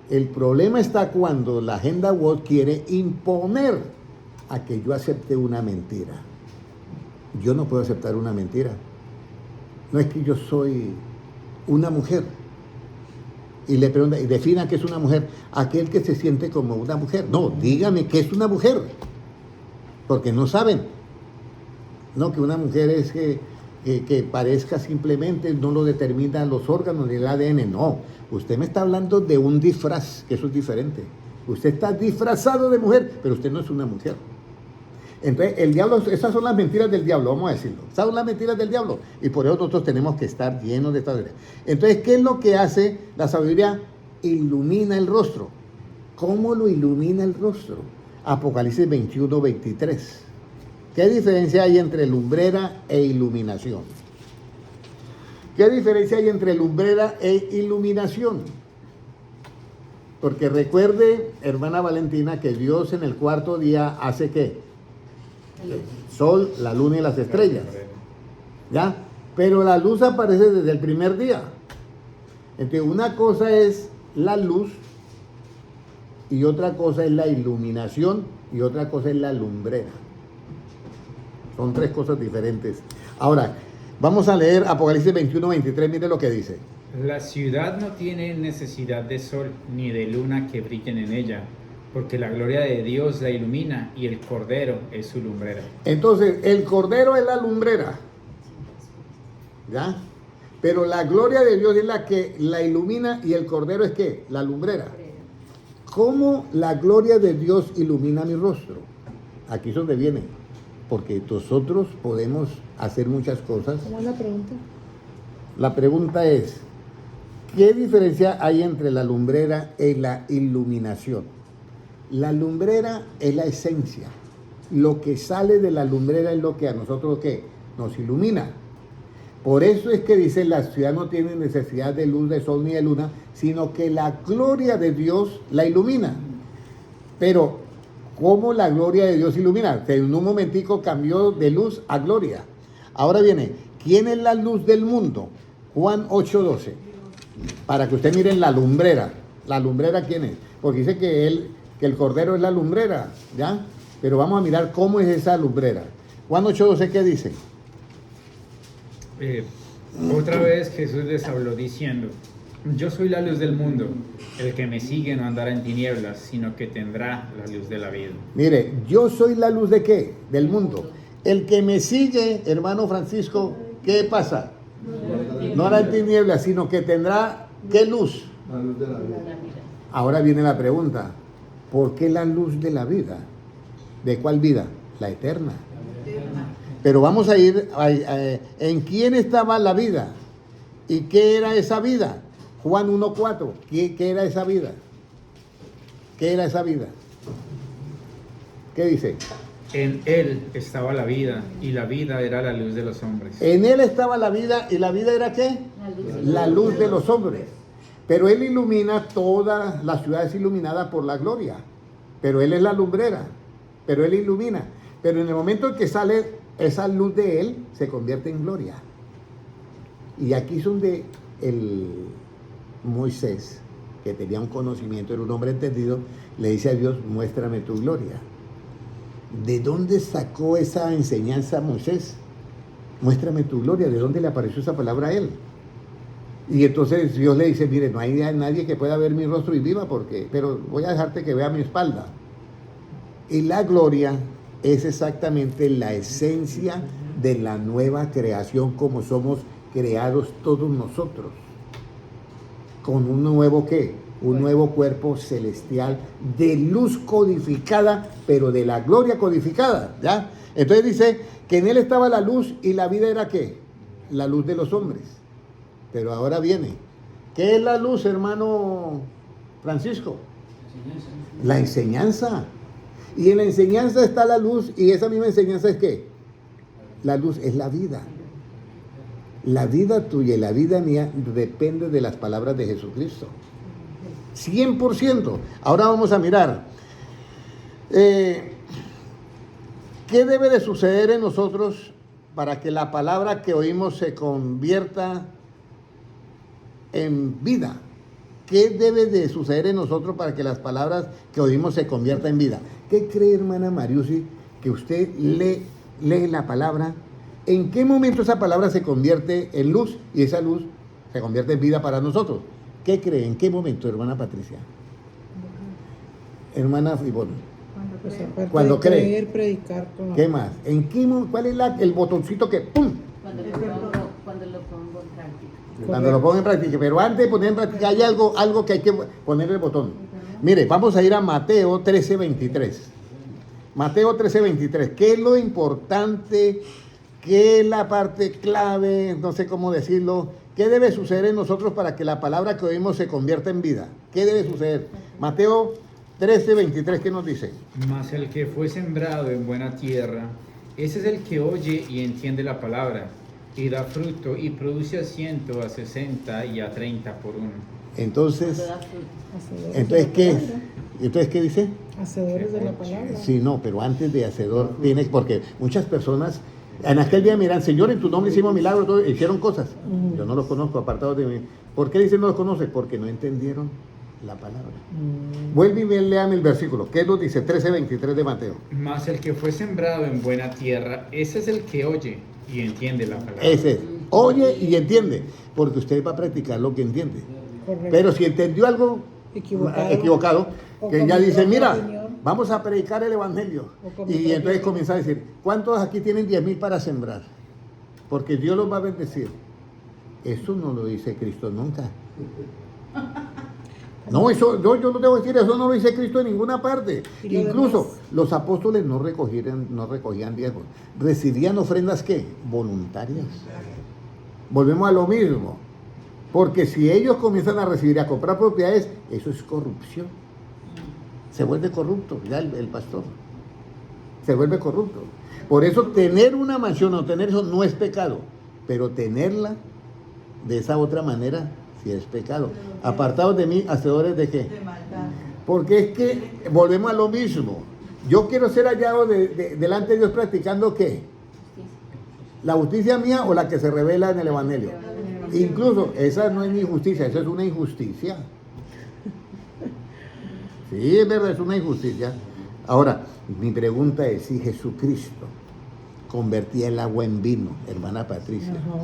El problema está cuando la agenda woke quiere imponer a que yo acepte una mentira. Yo no puedo aceptar una mentira. No es que yo soy una mujer. Y le pregunta, y defina qué es una mujer. Aquel que se siente como una mujer. No, dígame qué es una mujer. Porque no saben. No, que una mujer es que parezca simplemente, no lo determinan los órganos del ADN. No, usted me está hablando de un disfraz, que eso es diferente. Usted está disfrazado de mujer, pero usted no es una mujer. Entonces, el diablo, esas son las mentiras del diablo, vamos a decirlo. Esas son las mentiras del diablo. Y por eso nosotros tenemos que estar llenos de estas ideas. Entonces, ¿qué es lo que hace la sabiduría? Ilumina el rostro. ¿Cómo lo ilumina el rostro? Apocalipsis 21, 23. ¿Qué diferencia hay entre lumbrera e iluminación? ¿Qué diferencia hay entre lumbrera e iluminación? Porque recuerde, hermana Valentina, que Dios en el cuarto día hace ¿qué? El sol, la luna y las estrellas. ¿Ya? Pero la luz aparece desde el primer día. Entonces, una cosa es la luz y otra cosa es la iluminación y otra cosa es la lumbrera. Son tres cosas diferentes. Ahora, vamos a leer Apocalipsis 21, 23. Mire lo que dice. La ciudad no tiene necesidad de sol ni de luna que brillen en ella, porque la gloria de Dios la ilumina y el Cordero es su lumbrera. Entonces, el Cordero es la lumbrera. ¿Ya? Pero la gloria de Dios es la que la ilumina y el Cordero es ¿qué? La lumbrera. ¿Cómo la gloria de Dios ilumina mi rostro? Aquí es donde viene. Porque nosotros podemos hacer muchas cosas. ¿Cómo es la pregunta? La pregunta es, ¿qué diferencia hay entre la lumbrera y la iluminación? La lumbrera es la esencia. Lo que sale de la lumbrera es lo que a nosotros ¿qué? Nos ilumina. Por eso es que dice, la ciudad no tiene necesidad de luz, de sol ni de luna, sino que la gloria de Dios la ilumina. Pero, ¿cómo la gloria de Dios ilumina? En un momentico cambió de luz a gloria. Ahora viene, ¿quién es la luz del mundo? Juan 8:12. Para que usted miren la lumbrera. ¿La lumbrera quién es? Porque dice que el Cordero es la lumbrera, ¿ya? Pero vamos a mirar cómo es esa lumbrera. Juan 8:12, ¿qué dice? Otra vez Jesús les habló diciendo, yo soy la luz del mundo, el que me sigue no andará en tinieblas, sino que tendrá la luz de la vida. Mire, yo soy la luz de ¿qué? Del mundo. El que me sigue, hermano Francisco, ¿qué pasa? No hará en tinieblas, sino que tendrá ¿qué luz? La luz de la vida. Ahora viene la pregunta, ¿por qué la luz de la vida? ¿De cuál vida? La eterna. Pero vamos a ir, ¿en quién estaba la vida? ¿Y qué era esa vida? Juan 1:4, ¿qué era esa vida? ¿Qué era esa vida? ¿Qué dice? En él estaba la vida, y la vida era la luz de los hombres. En él estaba la vida, ¿y la vida era qué? La luz de los hombres. Pero él ilumina toda la ciudad, es iluminada por la gloria. Pero él es la lumbrera, pero él ilumina. Pero en el momento en que sale esa luz de él, se convierte en gloria. Y aquí es donde el Moisés, que tenía un conocimiento, era un hombre entendido, le dice a Dios, muéstrame tu gloria. ¿De dónde sacó esa enseñanza Moisés? muéstrame tu gloria, ¿de dónde le apareció esa palabra a él? Y entonces Dios le dice, mire, no hay nadie que pueda ver mi rostro y viva, pero voy a dejarte que vea mi espalda. Y la gloria es exactamente la esencia de la nueva creación, como somos creados todos nosotros. Con un nuevo ¿qué? Un nuevo cuerpo celestial de luz codificada, pero de la gloria codificada, ¿ya? Entonces dice que en él estaba la luz y la vida era ¿qué? La luz de los hombres. Pero ahora viene. ¿Qué es la luz, hermano Francisco? La enseñanza. Y en la enseñanza está la luz, y esa misma enseñanza es ¿qué? La luz es la vida. La vida tuya y la vida mía depende de las palabras de Jesucristo. 100%. Ahora vamos a mirar. ¿Qué debe de suceder en nosotros para que la palabra que oímos se convierta en vida? ¿Qué debe de suceder en nosotros para que las palabras que oímos se conviertan en vida? ¿Qué cree, hermana Mariusi, que usted lee la palabra? ¿En qué momento esa palabra se convierte en luz y esa luz se convierte en vida para nosotros? ¿Qué cree? ¿En qué momento, hermana Patricia? Hermana Ivonne. Pues aparte Cuando de cree. creer, predicar con la ¿Qué más? ¿Cuál es el botoncito que ¡pum! Cuando lo pongo en práctica. Cuando lo pongo en práctica. Pero antes de poner en práctica hay algo que hay que poner el botón. Mire, vamos a ir a Mateo 13:23. Mateo 13:23. ¿Qué es lo importante? ¿Qué es la parte clave? No sé cómo decirlo. ¿Qué debe suceder en nosotros para que la palabra que oímos se convierta en vida? ¿Qué debe suceder? Mateo 13:23, ¿qué nos dice? Mas el que fue sembrado en buena tierra, ese es el que oye y entiende la palabra, y da fruto, y produce a 100, a 60 y a 30 por uno. Entonces, Cuando da fruto. hacedores ¿entonces de qué la es? palabra. ¿Entonces qué dice? Hacedores de la palabra. Sí, no, pero antes de hacedor tienes, porque muchas personas en aquel día miran, Señor, en tu nombre hicimos milagros, todo, hicieron cosas. Yo no los conozco, apartados de mí. ¿Por qué dicen no los conoce? Porque no entendieron la palabra. Vuelve y léame el versículo. ¿Qué nos dice? 13:23 de Mateo. Mas el que fue sembrado en buena tierra, ese es el que oye y entiende la palabra. Ese es. Oye y entiende, porque usted va a practicar lo que entiende. Correcto. Pero si entendió algo equivocado, O que con ya mi dice, propia mira, opinión. vamos a predicar el evangelio. O con mi Y propia entonces opinión. comienza a decir, ¿cuántos aquí tienen 10,000 para sembrar? Porque Dios los va a bendecir. Eso no lo dice Cristo nunca. No, yo no debo decir, eso no lo dice Cristo en ninguna parte. ¿Y lo Incluso demás? los apóstoles no recogían diezmos. Recibían ofrendas, ¿qué? Voluntarias. Volvemos a lo mismo. Porque si ellos comienzan a recibir, a comprar propiedades, eso es corrupción. Se vuelve corrupto, ya el pastor. Se vuelve corrupto. Por eso tener una mansión o tener eso no es pecado. Pero tenerla de esa otra manera sí es pecado. Apartados de mí, hacedores de qué. De maldad. Porque es que volvemos a lo mismo. Yo quiero ser hallado delante de Dios practicando ¿qué? La justicia mía o la que se revela en el Evangelio. Incluso esa no es ni justicia, esa es una injusticia. Sí, es verdad, es una injusticia. Ahora, mi pregunta es si Jesucristo convertía el agua en vino, hermana Patricia. Ajá.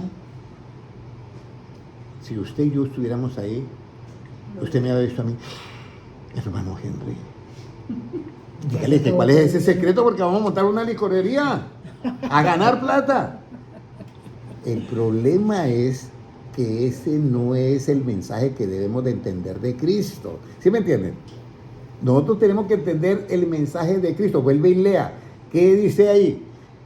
Si usted y yo estuviéramos ahí, usted me había visto a mí, hermano Henry. Dígale que cuál es ese secreto porque vamos a montar una licorería a ganar plata. El problema es que ese no es el mensaje que debemos de entender de Cristo. ¿Sí me entienden? Nosotros tenemos que entender el mensaje de Cristo. Vuelve y lea. ¿Qué dice ahí?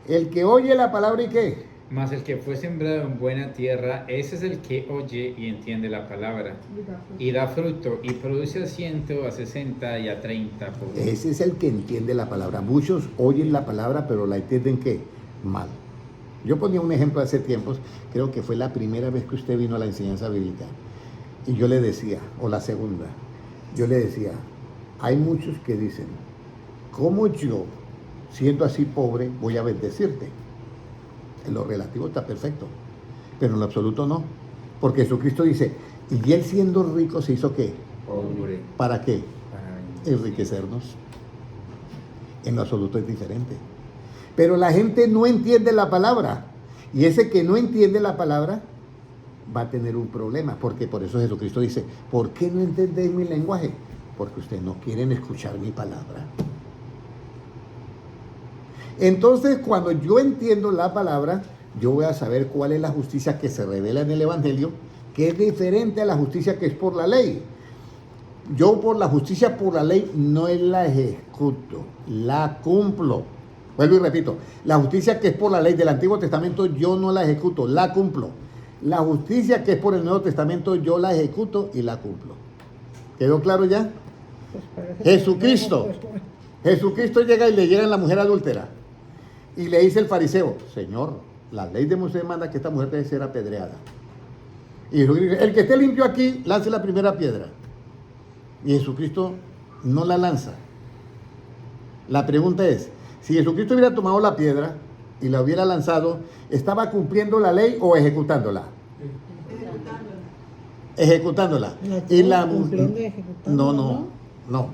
El que oye la palabra y qué. Mas el que fue sembrado en buena tierra, ese es el que oye y entiende la palabra, y da fruto, y produce a 100, a 60 y a 30 por uno. Ese es el que entiende la palabra. Muchos oyen la palabra, pero la entienden ¿qué? Mal. Yo ponía un ejemplo hace tiempos, creo que fue la primera vez que usted vino a la enseñanza bíblica. Y yo le decía, o la segunda, yo le decía, hay muchos que dicen, ¿cómo yo, siendo así pobre, voy a bendecirte? En lo relativo está perfecto, pero en lo absoluto no. Porque Jesucristo dice, y él siendo rico se hizo ¿qué? Pobre. ¿Para qué? Para Enriquecernos. En lo absoluto es diferente. Pero la gente no entiende la palabra. Y ese que no entiende la palabra va a tener un problema, porque por eso Jesucristo dice, ¿por qué no entendéis mi lenguaje? Porque ustedes no quieren escuchar mi palabra. Entonces, cuando yo entiendo la palabra, yo voy a saber cuál es la justicia que se revela en el Evangelio, que es diferente a la justicia que es por la ley. Yo por la justicia por la ley no la ejecuto, la cumplo. Vuelvo y repito, la justicia que es por la ley del Antiguo Testamento yo no la ejecuto, la cumplo. La justicia que es por el Nuevo Testamento yo la ejecuto y la cumplo. ¿Quedó claro ya? Pues parece Jesucristo. que no, Jesucristo llega y le llega a la mujer adúltera. Y le dice el fariseo, Señor, la ley de Moisés manda que esta mujer debe ser apedreada. Y Jesucristo dice, el que esté limpio aquí, lance la primera piedra. Y Jesucristo no la lanza. La pregunta es, si Jesucristo hubiera tomado la piedra y la hubiera lanzado, ¿estaba cumpliendo la ley o ejecutándola? Ejecutándola. Y la cumpliendo y ejecutando, no.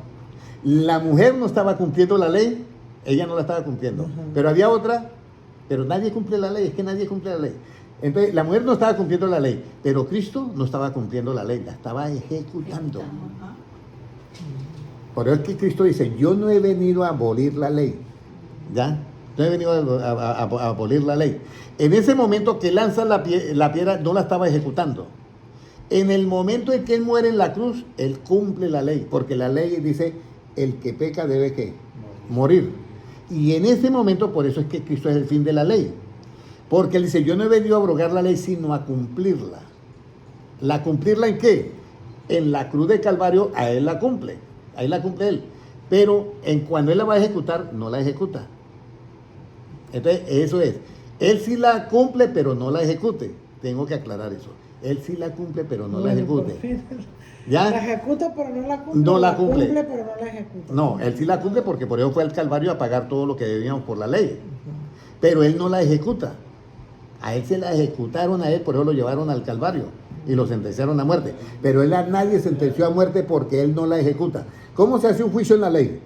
La mujer no estaba cumpliendo la ley, ella no la estaba cumpliendo. Ajá. Pero había otra, pero nadie cumple la ley, es que nadie cumple la ley. Entonces, la mujer no estaba cumpliendo la ley, pero Cristo no estaba cumpliendo la ley, la estaba ejecutando. Por eso es que Cristo dice, yo no he venido a abolir la ley, ¿ya? No he venido a abolir la ley. En ese momento que lanza la piedra, no la estaba ejecutando. En el momento en que Él muere en la cruz, Él cumple la ley, porque la ley dice, el que peca debe ¿qué? Morir. Y en ese momento, por eso es que Cristo es el fin de la ley. Porque Él dice, yo no he venido a abrogar la ley, sino a cumplirla. ¿La cumplirla en qué? En la cruz de Calvario, a Él la cumple. Ahí la cumple Él. Pero cuando Él la va a ejecutar, no la ejecuta. Entonces, eso es. Él sí la cumple, pero no la ejecute. Tengo que aclarar eso. Él sí la cumple, pero no la ejecute. ¿Ya? La ejecuta, pero no la cumple. No la cumple. pero no la ejecuta. No, Él sí la cumple porque por eso fue al Calvario a pagar todo lo que debíamos por la ley. Pero Él no la ejecuta. A Él se la ejecutaron a Él, por eso lo llevaron al Calvario y lo sentenciaron a muerte. Pero Él a nadie sentenció a muerte porque Él no la ejecuta. ¿Cómo se hace un juicio en la ley?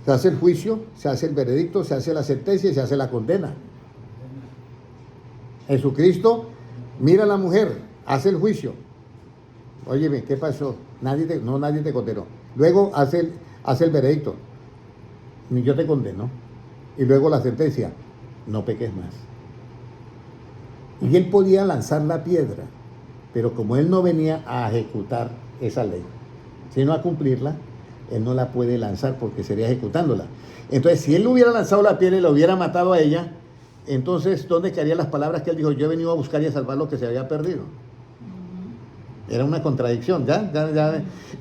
Se hace el juicio, se hace el veredicto, se hace la sentencia y se hace la condena. Jesucristo mira a la mujer, hace el juicio. Óyeme, ¿qué pasó? Nadie te condenó. Luego hace el veredicto. Ni yo te condeno. Y luego la sentencia. No peques más. Y Él podía lanzar la piedra, pero como Él no venía a ejecutar esa ley, sino a cumplirla, Él no la puede lanzar porque sería ejecutándola. Entonces, si Él hubiera lanzado la piedra y la hubiera matado a ella, entonces, ¿dónde quedarían las palabras que Él dijo? Yo he venido a buscar y a salvar lo que se había perdido. Era una contradicción, ¿ya?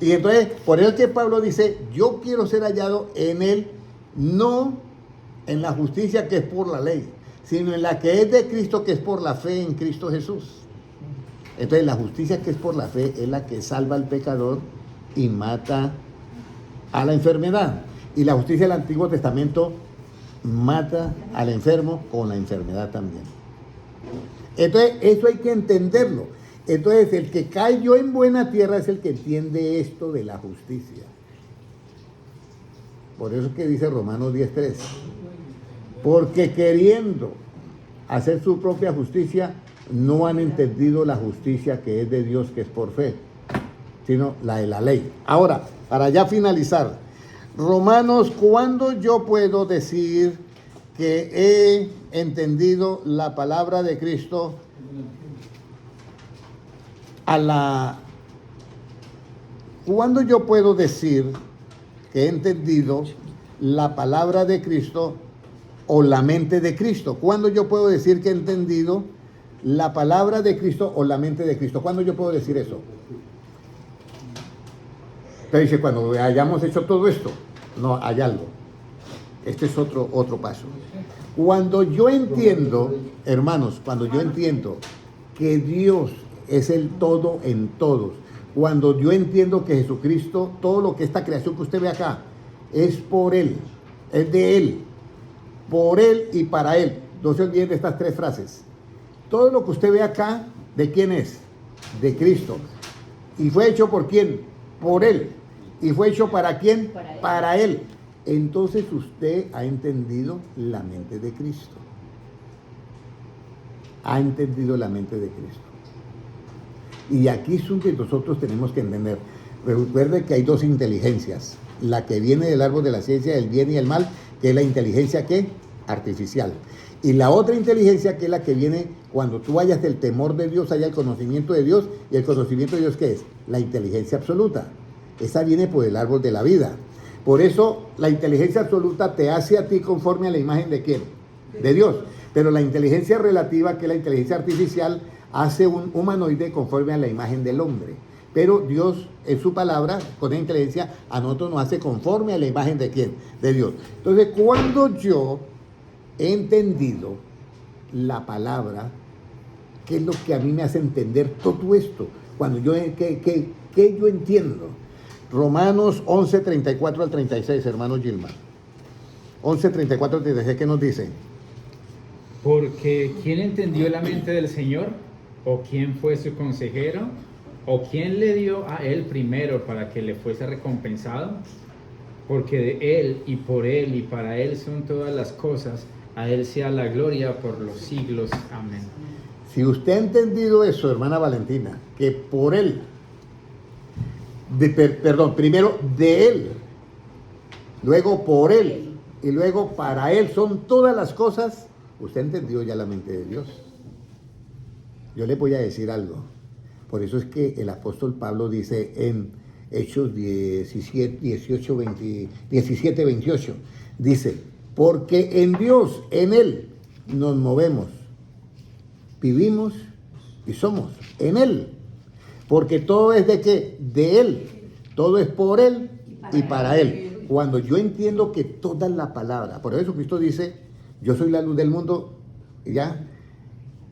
Y entonces, por eso es que Pablo dice, yo quiero ser hallado en Él, no en la justicia que es por la ley, sino en la que es de Cristo, que es por la fe en Cristo Jesús. Entonces, la justicia que es por la fe es la que salva al pecador y mata a la enfermedad. Y la justicia del Antiguo Testamento mata al enfermo con la enfermedad también. Entonces, eso hay que entenderlo. Entonces, el que cayó en buena tierra es el que entiende esto de la justicia. Por eso es que dice Romanos 10:3. Porque queriendo hacer su propia justicia, no han entendido la justicia que es de Dios, que es por fe, sino la de la ley. Ahora, para ya finalizar, Romanos, ¿cuándo yo puedo decir que he entendido la palabra de Cristo ¿Cuándo yo puedo decir que he entendido la palabra de Cristo o la mente de Cristo? ¿Cuándo yo puedo decir que he entendido la palabra de Cristo o la mente de Cristo? ¿Cuándo yo puedo decir eso? Pero dice, cuando hayamos hecho todo esto, no, hay algo. Este es otro paso. Cuando yo entiendo, hermanos, cuando yo entiendo que Dios es el todo en todos, cuando yo entiendo que Jesucristo, todo lo que esta creación que usted ve acá, es por Él, es de Él, por Él y para Él. No se olviden de estas tres frases. Todo lo que usted ve acá, ¿de quién es? De Cristo. ¿Y fue hecho por quién? Por Él. ¿Y fue hecho para quién? Para Él. Entonces usted ha entendido la mente de Cristo. ha entendido la mente de Cristo. Y aquí es donde nosotros tenemos que entender. Recuerde que hay dos inteligencias. La que viene del árbol de la ciencia del bien y el mal, que es la inteligencia ¿qué? Artificial. Y la otra inteligencia, que es la que viene cuando tú hayas del temor de Dios, haya el conocimiento de Dios. ¿Y el conocimiento de Dios qué es? La inteligencia absoluta. Esa viene por el árbol de la vida. Por eso la inteligencia absoluta te hace a ti conforme a la imagen de ¿quién? De Dios. Pero la inteligencia relativa, que es la inteligencia artificial, hace un humanoide conforme a la imagen del hombre. Pero Dios, en su palabra, con la inteligencia, a nosotros nos hace conforme a la imagen de ¿quién? De Dios. Entonces, cuando yo he entendido la palabra, ¿qué es lo que a mí me hace entender todo esto? Cuando yo, ¿qué yo entiendo? Romanos 11, 34 al 36, hermano Gilmar. 11, 34 al 36, ¿qué nos dice? Porque ¿quién entendió la mente del Señor? ¿O quién fue su consejero? ¿O quién le dio a él primero para que le fuese recompensado? Porque de él y por él y para él son todas las cosas, a él sea la gloria por los siglos. Amén. Si usted ha entendido eso, hermana Valentina, que por él, primero de él, luego por él y luego para él son todas las cosas, usted entendió ya la mente de Dios. Yo le voy a decir algo. Por eso es que el apóstol Pablo dice en Hechos 17, 28, dice, porque en Dios, en Él, nos movemos, vivimos y somos, en Él. Porque todo es de qué? De Él. Todo es por Él y para Él. Cuando yo entiendo que toda la palabra, por eso Cristo dice, yo soy la luz del mundo, ¿ya?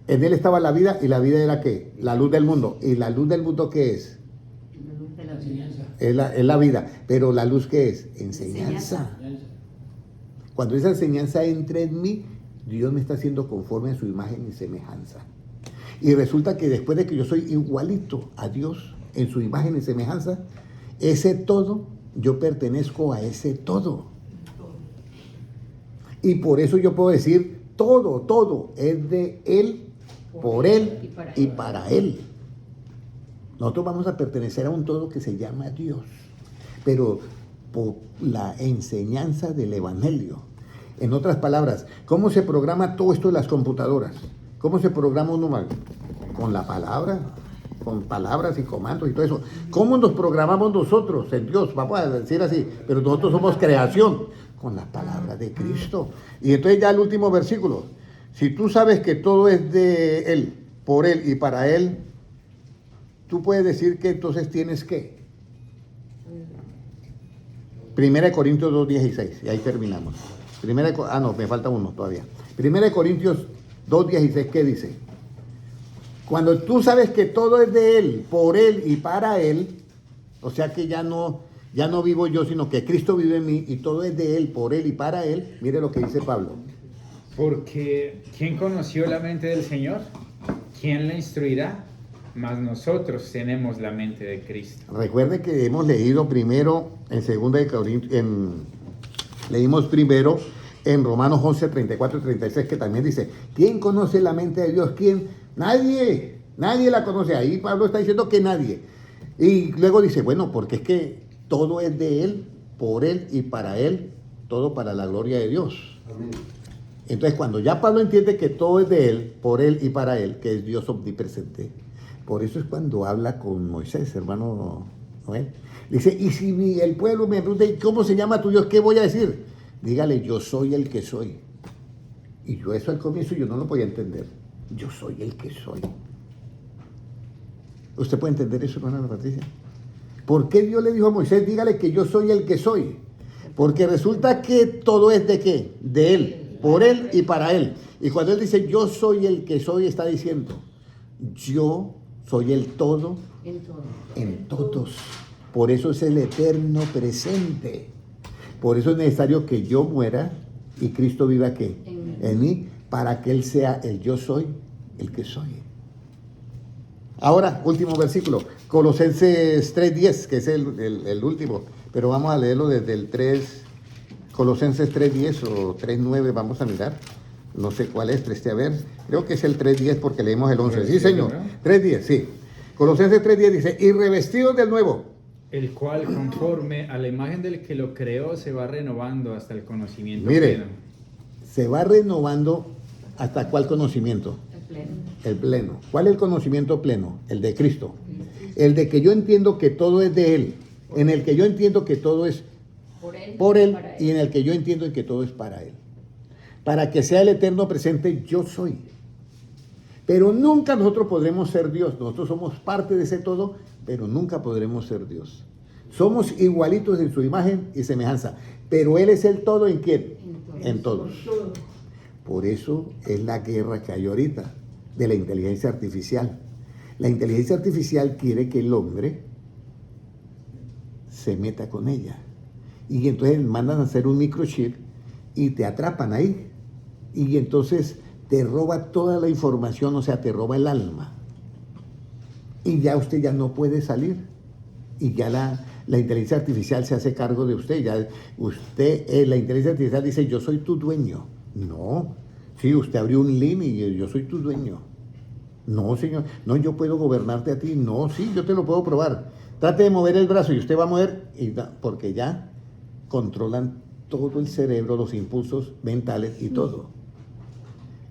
En Él estaba la vida y la vida era ¿qué? La luz del mundo. ¿Y la luz del mundo qué es? La luz de la vida. Es la vida. Pero la luz ¿qué es? Enseñanza. Cuando esa enseñanza entra en mí, Dios me está haciendo conforme a su imagen y semejanza. Y resulta que después de que yo soy igualito a Dios en su imagen y semejanza, ese todo, yo pertenezco a ese todo. Y por eso yo puedo decir, todo es de Él, por Él y para Él. Nosotros vamos a pertenecer a un todo que se llama Dios, pero por la enseñanza del Evangelio. En otras palabras, ¿cómo se programa todo esto de las computadoras? ¿Cómo se programa uno mal? Con la palabra, con palabras y comandos y todo eso. ¿Cómo nos programamos nosotros en Dios? Vamos a decir así, pero nosotros somos creación con las palabras de Cristo. Y entonces ya el último versículo. Si tú sabes que todo es de Él, por Él y para Él, tú puedes decir que entonces tienes que. 1 Corintios 2:16, y ahí terminamos. Me falta uno todavía. 1 Corintios 2:16, ¿qué dice? Cuando tú sabes que todo es de Él, por Él y para Él, o sea que ya no vivo yo, sino que Cristo vive en mí y todo es de Él, por Él y para Él, mire lo que dice Pablo. Porque ¿quién conoció la mente del Señor? ¿Quién la instruirá? Mas nosotros tenemos la mente de Cristo. Recuerde que hemos leído primero en 2 de Corintios, leímos primero en Romanos 11, 34 y 36, que también dice, ¿quién conoce la mente de Dios? ¿Quién? Nadie la conoce. Ahí Pablo está diciendo que nadie. Y luego dice, bueno, porque es que todo es de Él, por Él y para Él, todo para la gloria de Dios. Amén. Entonces, cuando ya Pablo entiende que todo es de Él, por Él y para Él, que es Dios omnipresente, por eso es cuando habla con Moisés, hermano Noel. Dice, y si el pueblo me pregunta, ¿cómo se llama tu Dios? ¿Qué voy a decir? Dígale, yo soy el que soy. Y yo eso al comienzo yo no lo podía entender. Yo soy el que soy. ¿Usted puede entender eso, hermana Patricia? ¿Por qué Dios le dijo a Moisés, dígale que yo soy el que soy? Porque resulta que todo es de ¿qué? De Él, por Él y para Él. Y cuando Él dice, yo soy el que soy, está diciendo, yo soy el todo en todos. Por eso es el eterno presente. Por eso es necesario que yo muera y Cristo viva ¿qué? En mí, para que Él sea el yo soy, el que soy. Ahora, último versículo, Colosenses 3:10, que es el último, pero vamos a leerlo desde el 3, Colosenses 3:10 o 3:9, vamos a mirar. no sé cuál es, preste a ver, creo que es el 3:10 porque leemos el 11. Sí, Sí, señor, ¿verdad? 3:10, sí. Colosenses 3:10 dice, y revestidos del nuevo. El cual, conforme a la imagen del que lo creó, se va renovando hasta el conocimiento Mire, pleno. se va renovando hasta cuál conocimiento. El pleno. El pleno. ¿Cuál es el conocimiento pleno? El de Cristo. El de que yo entiendo que todo es de Él. En el que yo entiendo que todo es por Él para y en el que yo entiendo que todo es para Él. Para que sea el eterno presente, yo soy. Pero nunca nosotros podremos ser Dios. Nosotros somos parte de ese todo, pero nunca podremos ser Dios. Somos igualitos en su imagen y semejanza. Pero Él es el todo ¿en quién? En todos. Por eso es la guerra que hay ahorita de la inteligencia artificial. La inteligencia artificial quiere que el hombre se meta con ella. Y entonces mandan a hacer un microchip y te atrapan ahí. Y entonces te roba toda la información, o sea, te roba el alma. Y ya usted ya no puede salir. Y ya la inteligencia artificial se hace cargo de usted. Ya usted, la inteligencia artificial dice, yo soy tu dueño. No, sí, usted abrió un link y yo soy tu dueño. No, señor, no, yo puedo gobernarte a ti. No, sí, yo te lo puedo probar. Trate de mover el brazo y usted va a mover, porque ya controlan todo el cerebro, los impulsos mentales y todo.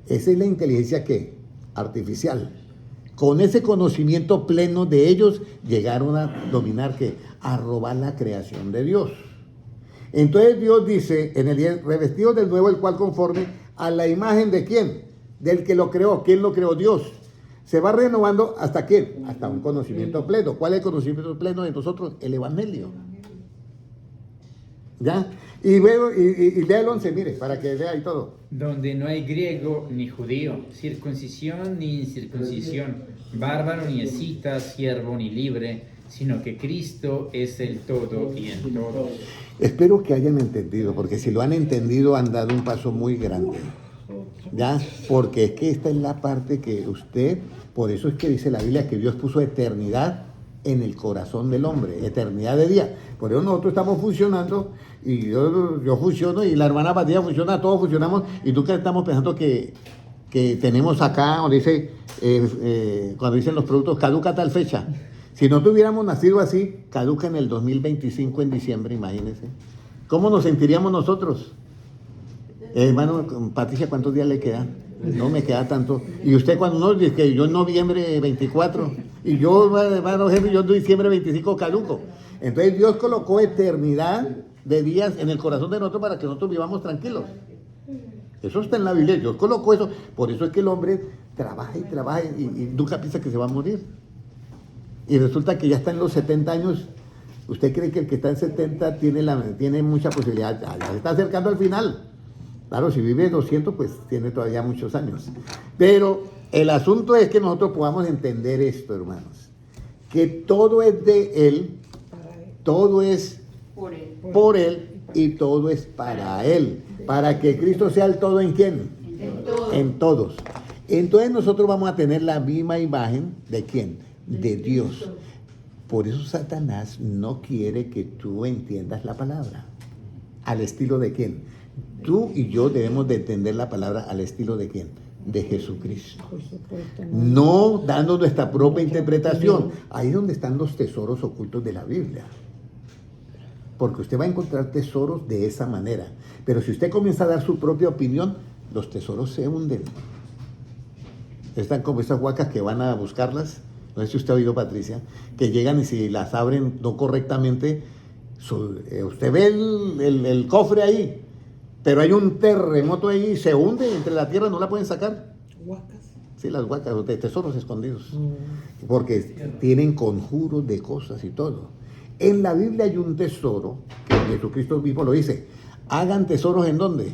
Esa es la inteligencia ¿qué? Artificial. Con ese conocimiento pleno de ellos, llegaron a dominar ¿qué? A robar la creación de Dios. Entonces Dios dice en el 10, revestido del nuevo, el cual conforme a la imagen de ¿quién? Del que lo creó. ¿Quién lo creó? Dios. Se va renovando hasta ¿qué? Hasta un conocimiento pleno. ¿Cuál es el conocimiento pleno de nosotros? El Evangelio. ¿Ya? Y luego, y lea el 11, mire, para que vea y todo. Donde no hay griego ni judío, circuncisión ni incircuncisión, bárbaro ni escita, siervo ni libre, sino que Cristo es el todo y en todos. Espero que hayan entendido, porque si lo han entendido han dado un paso muy grande. ¿Ya? Porque es que esta es la parte que usted, por eso es que dice la Biblia que Dios puso eternidad en el corazón del hombre, eternidad de día. Por eso nosotros estamos funcionando y yo funciono y la hermana Patria funciona, todos funcionamos y nunca estamos pensando que tenemos acá, donde dice, cuando dicen los productos, caduca tal fecha. Si no tuviéramos nacido así, caduca en el 2025 en diciembre, imagínense. ¿Cómo nos sentiríamos nosotros? Hermano, Patricia, ¿cuántos días le quedan? No me queda tanto. Y usted cuando no, dice que yo en noviembre 24, y yo, hermano jefe, yo en diciembre 25 caduco. Entonces Dios colocó eternidad de días en el corazón de nosotros para que nosotros vivamos tranquilos. Eso está en la Biblia, Dios colocó eso. Por eso es que el hombre trabaja y trabaja y nunca piensa que se va a morir. Y resulta que ya está en los 70 años. ¿Usted cree que el que está en 70 tiene mucha posibilidad? Ya se está acercando al final. Claro, si vive 200, pues tiene todavía muchos años. Pero el asunto es que nosotros podamos entender esto, hermanos. Que todo es de Él, todo es por Él y todo es para Él. Para que Cristo sea el todo ¿en quién? En todos. Entonces nosotros vamos a tener la misma imagen ¿de quién? De Dios. Por eso Satanás no quiere que tú entiendas la palabra. ¿Al estilo de quién? Tú y yo debemos de entender la palabra al estilo de quién? De Jesucristo. No dando nuestra propia interpretación. Ahí es donde están los tesoros ocultos de la Biblia. Porque usted va a encontrar tesoros de esa manera. Pero si usted comienza a dar su propia opinión, los tesoros se hunden. Están como esas huacas que van a buscarlas. No sé si usted ha oído, Patricia, que llegan y si las abren no correctamente, usted ve el cofre ahí, pero hay un terremoto ahí y se hunde entre la tierra, no la pueden sacar. Huacas. Sí, las huacas, de tesoros escondidos. Porque tienen conjuros de cosas y todo. En la Biblia hay un tesoro, que Jesucristo mismo lo dice. Hagan tesoros ¿en dónde?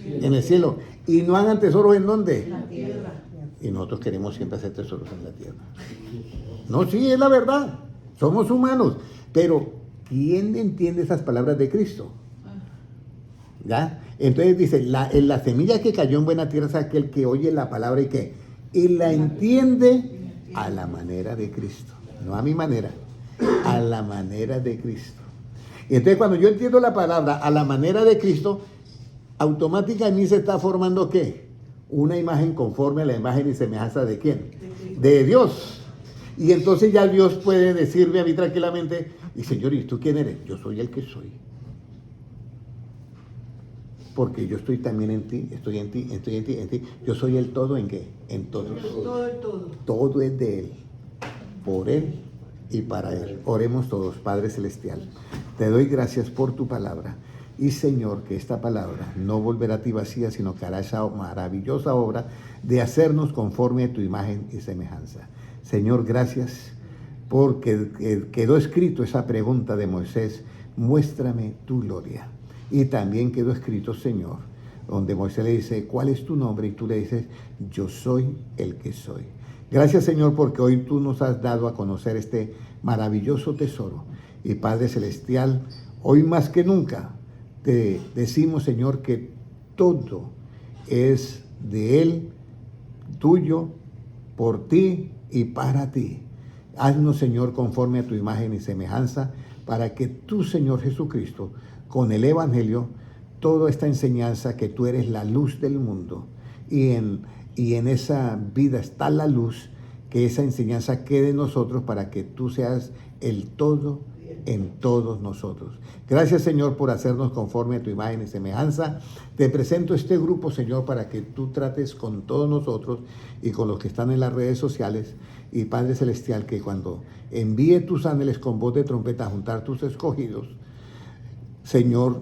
En el cielo. Y no hagan tesoros ¿en dónde? En la tierra. Y nosotros queremos siempre hacer tesoros en la tierra. No, sí, es la verdad. Somos humanos. Pero, ¿quién entiende esas palabras de Cristo? ¿Ya? Entonces dice, la semilla que cayó en buena tierra es aquel que oye la palabra y que y la entiende a la manera de Cristo. No a mi manera, a la manera de Cristo. Y entonces cuando yo entiendo la palabra a la manera de Cristo, automática en mí se está formando ¿qué? Una imagen conforme a la imagen y semejanza ¿de quién? De Dios. Y entonces ya Dios puede decirme a mí tranquilamente, y Señor, ¿y tú quién eres? Yo soy el que soy. Porque yo estoy también en ti, estoy en ti, estoy en ti, en ti. Yo soy el todo en qué? En todos. Todo es de Él, por Él y para Él. Oremos todos, Padre Celestial. Te doy gracias por tu palabra. Y Señor, que esta palabra no volverá a ti vacía, sino que hará esa maravillosa obra de hacernos conforme a tu imagen y semejanza. Señor, gracias porque quedó escrito esa pregunta de Moisés, muéstrame tu gloria. Y también quedó escrito, Señor, donde Moisés le dice, ¿cuál es tu nombre? Y tú le dices, yo soy el que soy. Gracias, Señor, porque hoy tú nos has dado a conocer este maravilloso tesoro. Y Padre Celestial, hoy más que nunca te decimos, Señor, que todo es de Él, tuyo, por ti y para ti. Haznos, Señor, conforme a tu imagen y semejanza, para que tú, Señor Jesucristo, con el Evangelio, toda esta enseñanza que tú eres la luz del mundo, y en esa vida está la luz, que esa enseñanza quede en nosotros para que tú seas el todo en todos nosotros. Gracias, Señor, por hacernos conforme a tu imagen y semejanza. Te presento este grupo, Señor, para que tú trates con todos nosotros y con los que están en las redes sociales. Y Padre Celestial, que cuando envíe tus ángeles con voz de trompeta a juntar tus escogidos, Señor,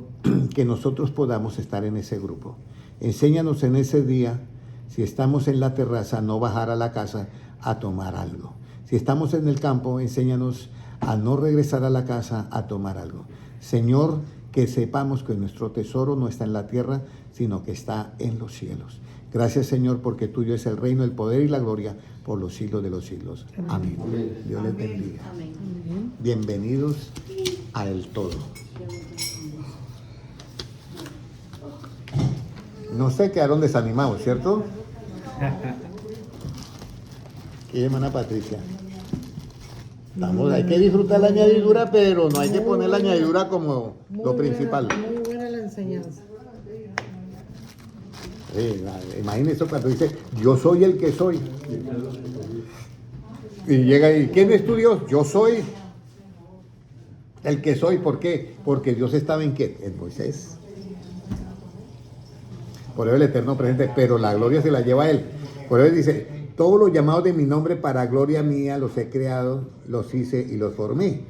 que nosotros podamos estar en ese grupo. Enséñanos en ese día, si estamos en la terraza, no bajar a la casa a tomar algo. Si estamos en el campo, enséñanos a no regresar a la casa a tomar algo. Señor, que sepamos que nuestro tesoro no está en la tierra, sino que está en los cielos. Gracias, Señor, porque tuyo es el reino, el poder y la gloria por los siglos de los siglos. Amén. Dios les bendiga. Amén. Bienvenidos a El Todo. No se quedaron desanimados, ¿cierto? ¿Qué, hermana Patricia? Hay que disfrutar la añadidura, pero no hay que poner la añadidura como lo principal. Muy buena la enseñanza. Imagínense cuando dice, yo soy el que soy. Y llega y, ¿quién es tu Dios? Yo soy el que soy. ¿Por qué? Porque Dios estaba en ¿qué? En Moisés. Por eso el Eterno presente, pero la gloria se la lleva a Él. Por eso dice, todos los llamados de mi nombre para gloria mía los he creado, los hice y los formé.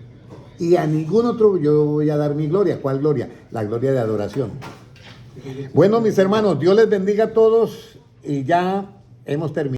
Y a ningún otro yo voy a dar mi gloria. ¿Cuál gloria? La gloria de adoración. Bueno, mis hermanos, Dios les bendiga a todos y ya hemos terminado.